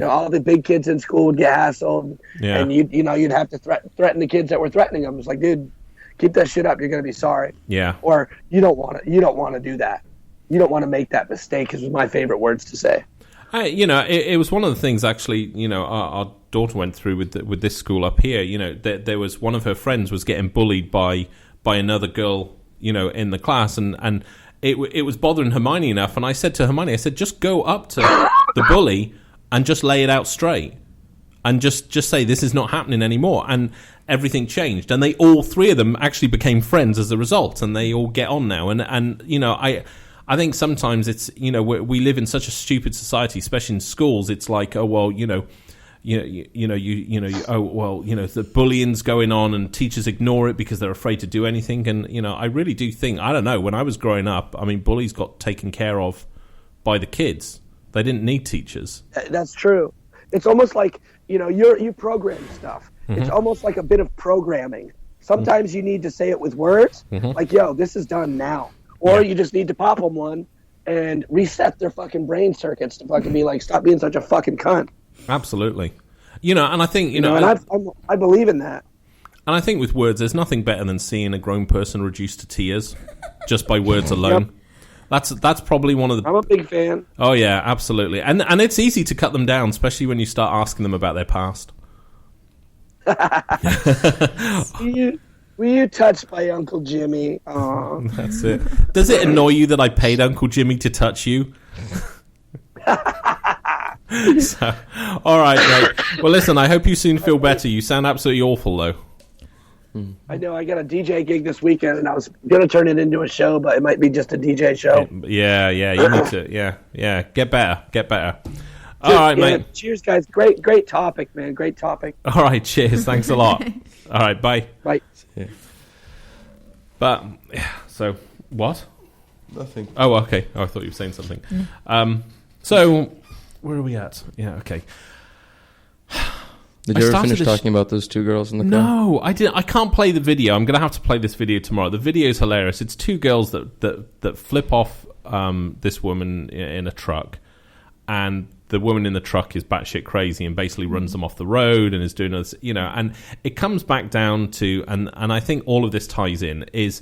All the big kids in school would get hassled, and you'd have to threaten the kids that were threatening them. It's like, dude, keep that shit up. You're gonna be sorry. Yeah. Or you don't want to do that. You don't want to make that mistake. Is my favorite words to say. It was one of the things actually. Our daughter went through with this school up here. There was one of her friends was getting bullied by another girl. In the class, and it was bothering Hermione enough. And I said to Hermione, just go up to the bully and just lay it out straight, and just say this is not happening anymore. And everything changed, and they all 3 of them actually became friends as a result, and they all get on now. And I think sometimes it's we live in such a stupid society, especially in schools. It's like, oh well, the bullying's going on and teachers ignore it because they're afraid to do anything. And, I really do think, I don't know, when I was growing up, I mean, bullies got taken care of by the kids. They didn't need teachers. That's true. It's almost like, you program stuff. It's almost like a bit of programming. Sometimes you need to say it with words, like, yo, this is done now. Or you just need to pop them one and reset their fucking brain circuits to fucking be like, stop being such a fucking cunt. Absolutely. You know, and I think, you know... And I believe in that. And I think with words, there's nothing better than seeing a grown person reduced to tears just by words alone. Yep. That's probably one of the... I'm a big fan. Oh, yeah, absolutely. And it's easy to cut them down, especially when you start asking them about their past. Were you touched by Uncle Jimmy? Aww. That's it. Does it annoy you that I paid Uncle Jimmy to touch you? So, all right, mate. Well, listen, I hope you soon feel better. You sound absolutely awful, though. I know. I got a DJ gig this weekend, and I was going to turn it into a show, but it might be just a DJ show. Yeah, you need to. Yeah. Get better. All right, mate. Cheers, guys. Great topic, man. Great topic. All right, cheers. Thanks a lot. All right, bye. Bye. Yeah. But, so, what? Nothing. Oh, okay. Oh, I thought you were saying something. So, where are we at? Yeah, okay. Did you ever finish talking about those two girls in the car? No, I didn't. I can't play the video. I'm going to have to play this video tomorrow. The video is hilarious. It's two girls that flip off this woman in a truck, and the woman in the truck is batshit crazy and basically runs them off the road and is doing this, you know. And it comes back down to, and I think all of this ties in, is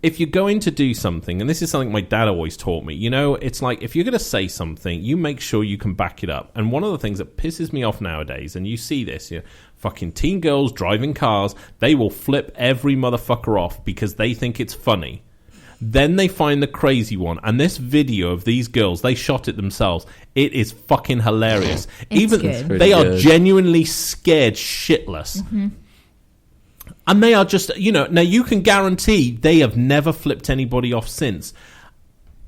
if you're going to do something, and this is something my dad always taught me, you know, it's like if you're going to say something, you make sure you can back it up. And one of the things that pisses me off nowadays, and you see this, you know, fucking teen girls driving cars, they will flip every motherfucker off because they think it's funny. Then they find the crazy one, and this video of these girls, they shot it themselves. It is fucking hilarious. Even they are genuinely scared shitless. Mm-hmm. And they are just, you know, now you can guarantee they have never flipped anybody off since.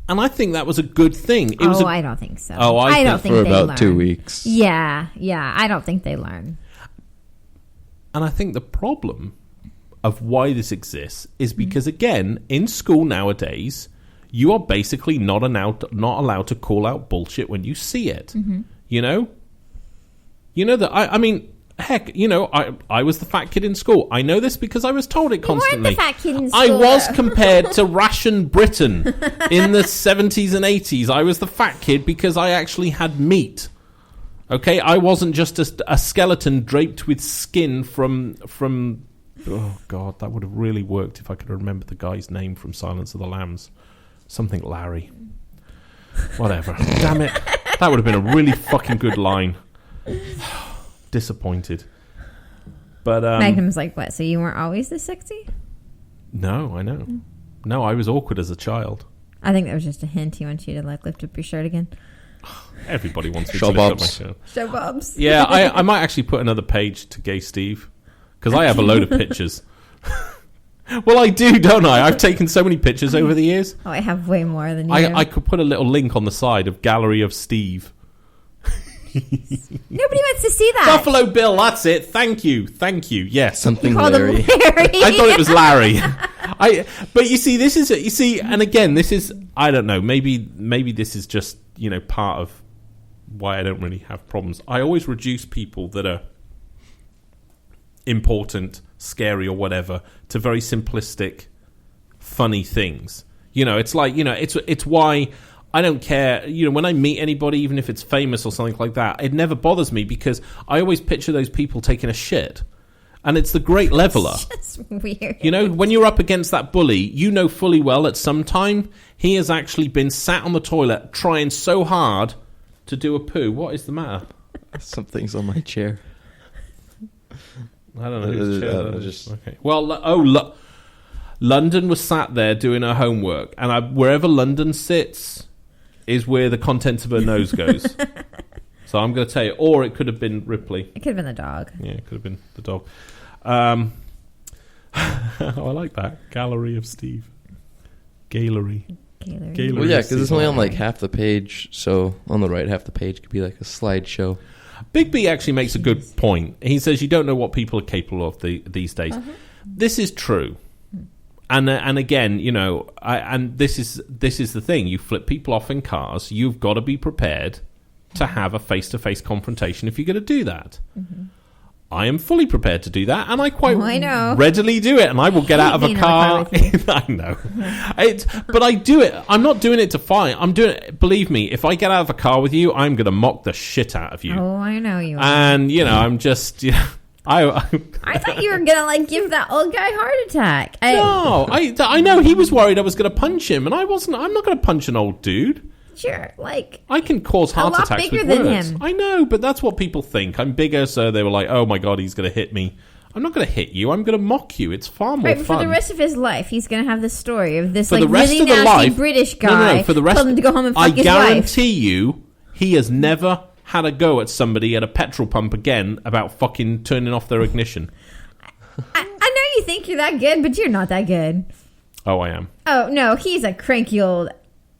And I think that was a good thing. I don't think so. Oh, I don't think for they about learn. 2 weeks. Yeah, I don't think they learn. And I think the problem of why this exists is because, again, in school nowadays, you are basically not allowed to call out bullshit when you see it. Mm-hmm. You know that I mean, heck, you know, I was the fat kid in school. I know this because I was told it constantly. You weren't the fat kid in school, I was compared to Ration Britain in the 70s and 80s. I was the fat kid because I actually had meat. Okay, I wasn't just a skeleton draped with skin from. Oh, God, that would have really worked if I could remember the guy's name from Silence of the Lambs. Something Larry. Whatever. Damn it. That would have been a really fucking good line. Disappointed. But Magnum's like, what? So you weren't always this sexy? No, I know. No, I was awkward as a child. I think that was just a hint. He wants you to like lift up your shirt again. Everybody wants me Show to lift up my bobs. shirt. Show bobs. Yeah, I might actually put another page to Gay Steve. Because I have a load of pictures. Well, I do, don't I? I've taken so many pictures over the years. Oh, I have way more than you. I could put a little link on the side of Gallery of Steve. Nobody wants to see that. Buffalo Bill, that's it. Thank you. Yes. Something Larry. Larry. I thought it was Larry. But you see, and again, this is, I don't know, maybe this is just, you know, part of why I don't really have problems. I always reduce people that are important, scary, or whatever to very simplistic, funny things. You know, it's like, you know, it's why I don't care. You know, when I meet anybody, even if it's famous or something like that, it never bothers me because I always picture those people taking a shit. And it's the great leveler. That's weird. You know, when you're up against that bully, you know fully well at some time he has actually been sat on the toilet trying so hard to do a poo. What is the matter? Something's on my chair. I don't know. Okay. Well, London was sat there doing her homework, and wherever London sits is where the contents of her nose goes. So I'm going to tell you, or it could have been Ripley. It could have been the dog. Yeah, it could have been the dog. Oh, I like that. Gallery of Steve. Gallery. Well, yeah, because it's only on like half the page, so on the right half the page could be like a slideshow. Big B actually makes a good point. He says you don't know what people are capable of these days. Uh-huh. This is true, and again, you know, this is the thing. You flip people off in cars. You've got to be prepared to have a face-to-face confrontation if you're going to do that. Mm-hmm. I am fully prepared to do that, and I quite I know. readily do it, and I will get out of a car. I know. But I do it. I'm not doing it to fight. I'm doing it. Believe me, if I get out of a car with you, I'm going to mock the shit out of you. Oh, I know you are. And, I'm just... I thought you were gonna give that old guy a heart attack. No, I know he was worried I was going to punch him, and I wasn't. I'm not going to punch an old dude. Sure, I can cause heart attacks bigger with than words. him. I know, but that's what people think. I'm bigger, so they were like, "Oh my god, he's going to hit me." I'm not going to hit you. I'm going to mock you. It's far more fun. For the rest of his life, he's going to have this story of this really nasty British guy for the rest, told him to go home and fuck his wife. I guarantee you, he has never had a go at somebody at a petrol pump again about fucking turning off their ignition. I know you think you're that good, but you're not that good. Oh, I am. Oh, no, he's a cranky old...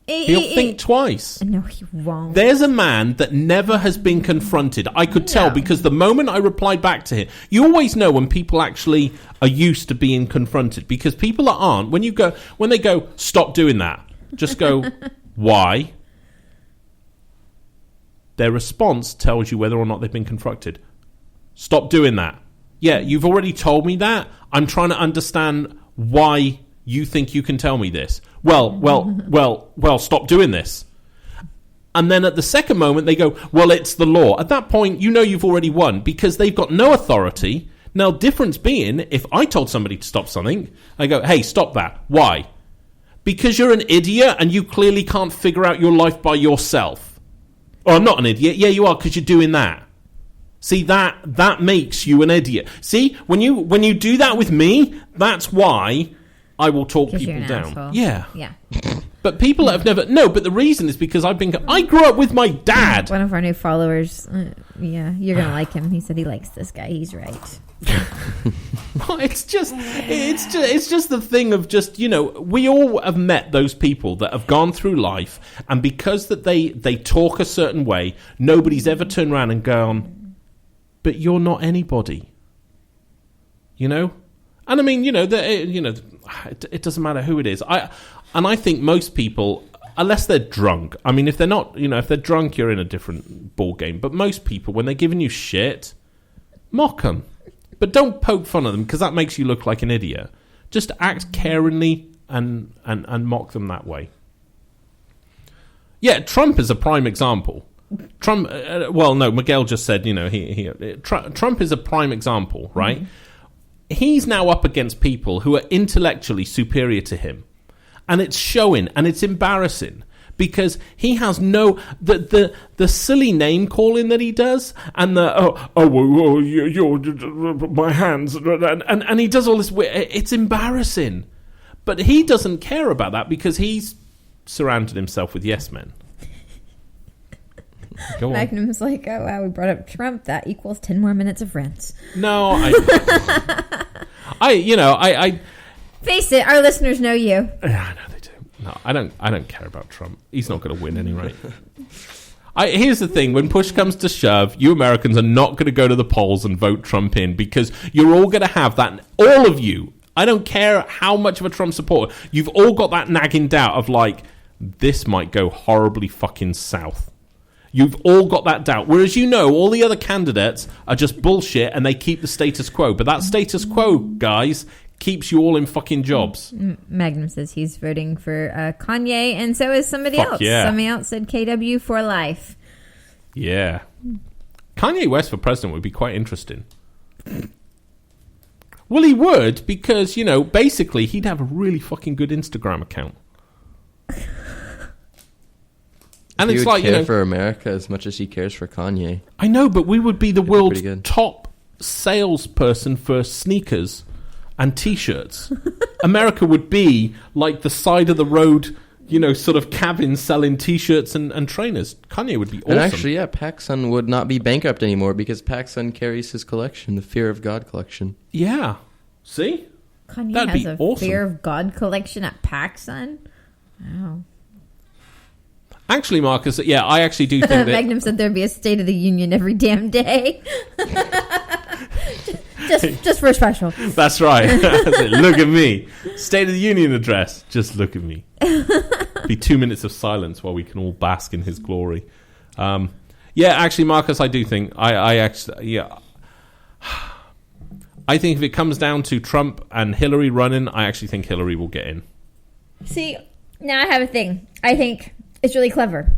He'll think twice. No, he won't. There's a man that never has been confronted. I could tell because the moment I replied back to him, you always know when people actually are used to being confronted, because people that aren't, when they go, stop doing that, just go, why? Their response tells you whether or not they've been confronted. Stop doing that. Yeah, you've already told me that. I'm trying to understand why you think you can tell me this. Well, stop doing this. And then at the second moment, they go, well, it's the law. At that point, you've already won, because they've got no authority. Now, difference being, if I told somebody to stop something, I go, hey, stop that. Why? Because you're an idiot and you clearly can't figure out your life by yourself. Oh, I'm not an idiot. Yeah, you are, because you're doing that. See, that makes you an idiot. See, when you do that with me, that's why I will talk people down. Asshole. Yeah. Yeah. But people that have never... No, but the reason is because I grew up with my dad. One of our new followers, you're going to like him. He said he likes this guy. He's right. It's just the thing of just, we all have met those people that have gone through life, and because that they talk a certain way, nobody's ever turned around and gone, but you're not anybody. And I mean, it doesn't matter who it is. I think most people, unless they're drunk, I mean, if they're not, if they're drunk, you're in a different ball game. But most people, when they're giving you shit, mock them. But don't poke fun at them, because that makes you look like an idiot. Just act caringly and mock them that way. Yeah, Trump is a prime example. Trump, Miguel just said, Trump is a prime example, right? Mm-hmm. He's now up against people who are intellectually superior to him. And it's showing, and it's embarrassing, because he has the silly name calling that he does, and you're my hands, and he does all this. It's embarrassing, but he doesn't care about that because he's surrounded himself with yes men. Go on. Magnum's like, oh wow, we brought up Trump. That equals 10 more minutes of rent. No, I face it, our listeners know you. Yeah, I know they do. No, I don't care about Trump. He's not going to win anyway. Here's the thing: when push comes to shove, you Americans are not going to go to the polls and vote Trump in, because you're all going to have that. All of you. I don't care how much of a Trump supporter. You've all got that nagging doubt of like, this might go horribly fucking south. You've all got that doubt. Whereas all the other candidates are just bullshit and they keep the status quo. But that status quo, guys, keeps you all in fucking jobs. Magnum says he's voting for Kanye, and so is somebody else. Yeah. Somebody else said KW for life. Yeah. Kanye West for president would be quite interesting. Well, he would, because, basically he'd have a really fucking good Instagram account. And he it's would like, care for America as much as he cares for Kanye. I know, but we would be the world's top salesperson for sneakers and T-shirts. America would be like the side of the road, sort of cabin selling T-shirts and trainers. Kanye would be awesome. And actually, PacSun would not be bankrupt anymore because PacSun carries his collection, the Fear of God collection. Yeah. See? Kanye That'd has be a awesome. Fear of God collection at PacSun? Wow. Actually, Marcus, I actually do think that... Magnum said there'd be a State of the Union every damn day. just for a special. That's right. Look at me. State of the Union address. Just look at me. Be 2 minutes of silence while we can all bask in his glory. Actually, Marcus, I do think... I think if it comes down to Trump and Hillary running, I actually think Hillary will get in. See, now I have a thing. I think it's really clever.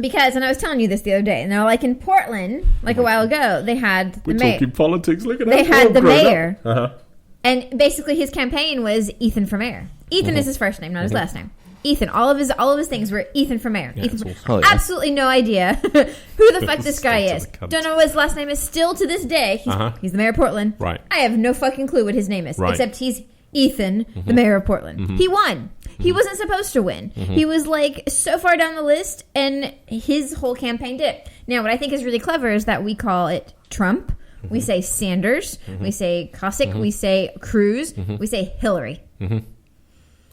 Because, and I was telling you this the other day, and they're like in Portland, like a while ago, they had the mayor. We're talking politics, look at They that. had the mayor. Uh-huh. And basically his campaign was Ethan for mayor. Ethan is his first name, not his last name. Ethan. All of his things were Ethan for mayor. Yeah, Ethan for, awesome. Oh, yeah. Absolutely no idea who the fuck this guy Still is. to the cunt. Don't know what his last name is. Still to this day, he's the mayor of Portland. Right. I have no fucking clue what his name is, Right. except he's Ethan, the mayor of Portland. He won. He wasn't supposed to win. He was like so far down the list, and his whole campaign did it. Now, what I think is really clever is that we call it Trump. We say Sanders. We say Kasich. We say Cruz. We say Hillary.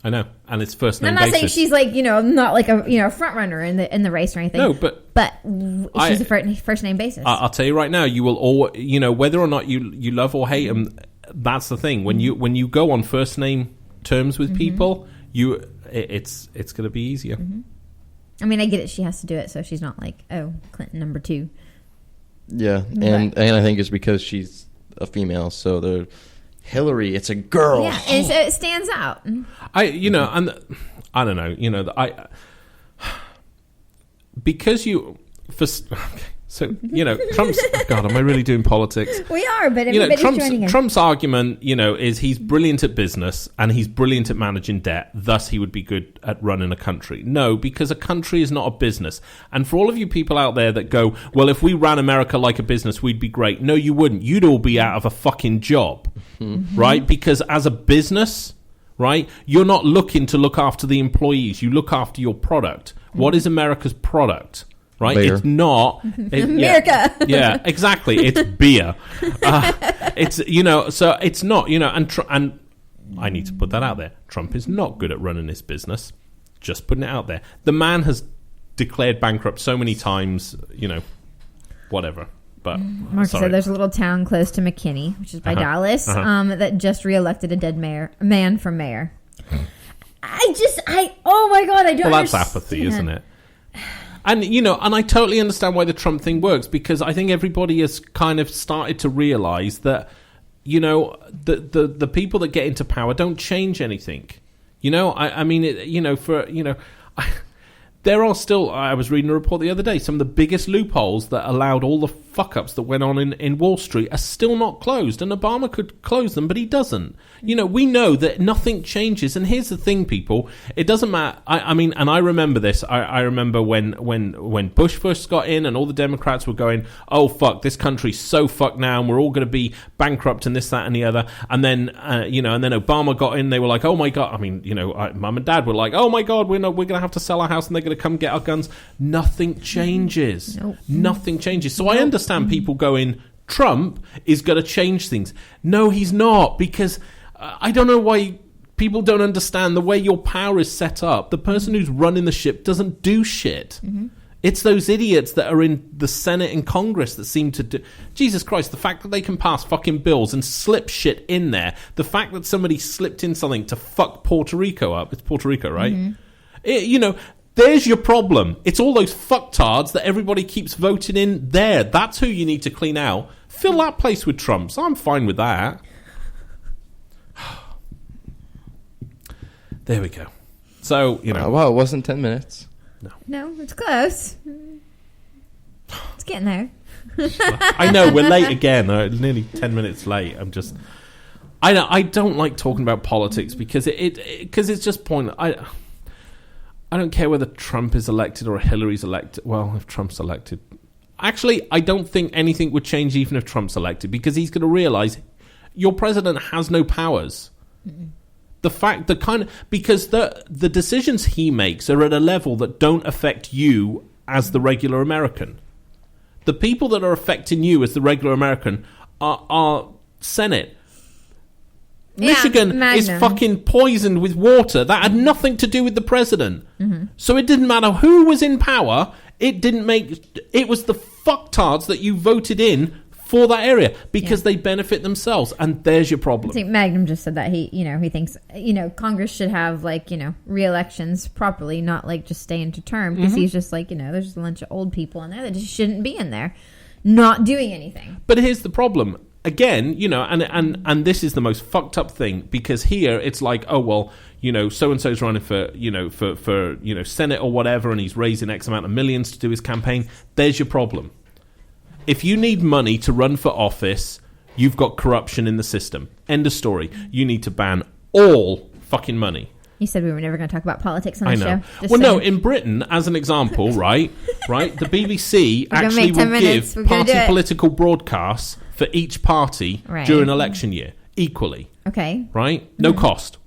I know, and it's first And name I'm not saying basis. she's like not like a front runner in the race or anything. No, but she's a first name basis. I'll tell you right now, you will all, whether or not you love or hate them, that's the thing. When you go on first name terms with people, it's going to be easier. I mean, I get it. She has to do it, so she's not like, oh, Clinton number 2. Yeah, and I think it's because she's a female, so the Hillary, it's a girl. Yeah, and so it stands out. And I don't know, because Trump's, God, am I really doing politics? We are, but everybody's joining in. Trump's argument, is he's brilliant at business and he's brilliant at managing debt, thus he would be good at running a country. No, because a country is not a business. And for all of you people out there that go, well, if we ran America like a business, we'd be great. No, you wouldn't. You'd all be out of a fucking job, right? Because as a business, right, you're not looking to look after the employees. You look after your product. What is America's product? Right, beer. It's not America. Yeah, exactly. It's beer. It's so it's not and I need to put that out there. Trump is not good at running his business. Just putting it out there. The man has declared bankrupt so many times. Whatever. But Mark said there's a little town close to McKinney, which is by Dallas, that just reelected a dead man for mayor. Oh my God, I don't. Well, that's apathy, isn't it? And, and I totally understand why the Trump thing works, because I think everybody has kind of started to realize that, the people that get into power don't change anything. There are still, I was reading a report the other day, some of the biggest loopholes that allowed all the fuck-ups that went on in Wall Street are still not closed, and Obama could close them, but he doesn't. We know that nothing changes, and here's the thing, people, it doesn't matter. And I remember this. I remember when Bush first got in and all the Democrats were going, oh, fuck, this country's so fucked now, and we're all going to be bankrupt and this, that, and the other. And then, and then Obama got in, they were like, oh, my God. Mum and Dad were like, oh, my God, we're going to have to sell our house, and they're going to come get our guns. Nothing changes. Nope. Nothing changes. So I understand people going, Trump is going to change things. No, he's not, because I don't know why people don't understand the way your power is set up. The person who's running the ship doesn't do shit. It's those idiots that are in the Senate and Congress that seem to do... Jesus Christ, the fact that they can pass fucking bills and slip shit in there, the fact that somebody slipped in something to fuck Puerto Rico up, it's Puerto Rico, right? There's your problem. It's all those fucktards that everybody keeps voting in there. That's who you need to clean out. Fill that place with Trumps. I'm fine with that. There we go. So, Wow, it wasn't 10 minutes. No, it's close. It's getting there. I know, we're late again. Nearly 10 minutes late. I don't like talking about politics because it's just pointless. I don't care whether Trump is elected or Hillary's elected. Well, if Trump's elected. Actually, I don't think anything would change even if Trump's elected, because he's going to realize your president has no powers. Because the decisions he makes are at a level that don't affect you as the regular American. The people that are affecting you as the regular American are Senate. Michigan is fucking poisoned with water. That had nothing to do with the president. So it didn't matter who was in power. It was the fucktards that you voted in for that area because they benefit themselves, and there's your problem. I think Magnum just said that he thinks Congress should have re-elections properly, not just stay into term, because he's just there's just a bunch of old people in there that just shouldn't be in there, not doing anything. But here's the problem. again, and this is the most fucked up thing, because here it's like, oh well, so and so's running for Senate or whatever, and he's raising X amount of millions to do his campaign. There's your problem. If you need money to run for office, you've got corruption in the system. End of story. You need to ban all fucking money. You said we were never going to talk about politics on the show. Well, no, in Britain, as an example, right, the BBC actually will give party political broadcasts for each party during election year, equally. Okay. Right? No cost.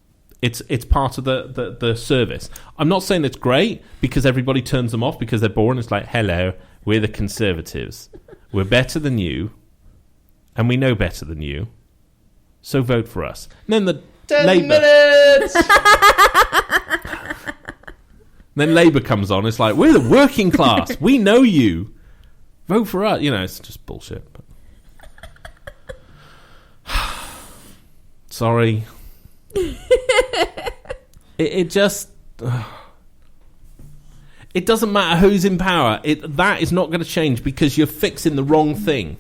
It's part of the service. I'm not saying it's great, because everybody turns them off because they're boring. It's like, hello, we're the Conservatives. We're better than you, and we know better than you, so vote for us. And then the 10 Labour. minutes! Then Labour comes on. It's like, we're the working class. We know you. Vote for us. It's just bullshit. But... Sorry. It just... It doesn't matter who's in power. That is not going to change, because you're fixing the wrong thing.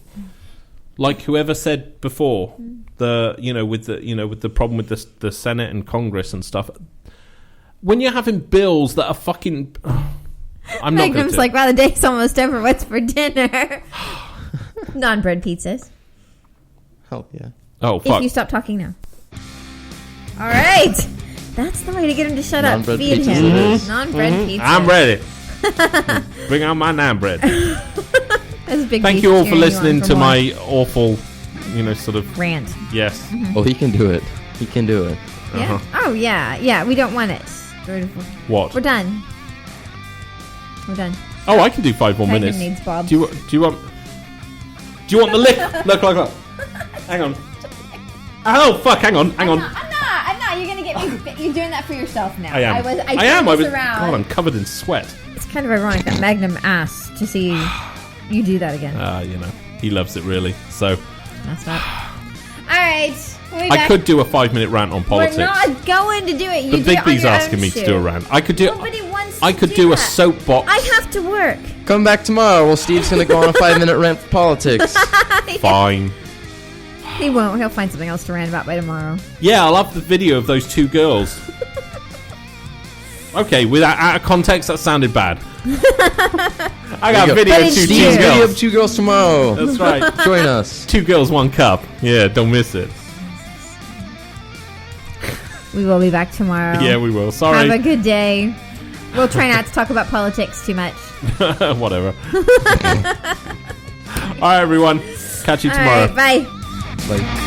Like whoever said before, with the problem with the Senate and Congress and stuff. When you're having bills that are fucking, I'm not. Magnum's like, wow, the day's almost over. What's for dinner? Non-bread pizzas. Hell yeah. Oh fuck! If you stop talking now. All right, that's the way to get him to shut up. Non-bread Feed pizzas him. it is. Non-bread pizzas. I'm ready. Bring out my non-bread. Thank you all for listening to my awful, sort of rant. Yes. Oh, he can do it. He can do it. Yeah. Oh yeah. We don't want it. What? We're done. We're done. Oh, I can do 5 more minutes. Needs Bob. Do you want the lick? Look. Hang on. Oh fuck! Hang on. I'm not. You're gonna get me. You're doing that for yourself now. I am. I am. God, Around. I'm covered in sweat. It's kind of ironic that Magnum asked to see you do that again. He loves it really. So. That's not. All right. I could do a 5-minute rant on politics. We're not going to do it. But Big B's asking me to do a rant. I could do. Nobody wants I could do a soapbox. I have to work. Come back tomorrow. Well, Steve's going to go on a 5-minute rant for politics. Fine. He won't. He'll find something else to rant about by tomorrow. Yeah, I'll have the video of those 2 girls. Okay, with that out of context, that sounded bad. I got a video of 2 Steve's girls. video of 2 girls tomorrow. That's right. Join us. 2 girls, 1 cup. Yeah, don't miss it. We will be back tomorrow. Yeah, we will. Sorry. Have a good day. We'll try not to talk about politics too much. Whatever. All right, everyone. Catch you tomorrow. All right, bye. Bye.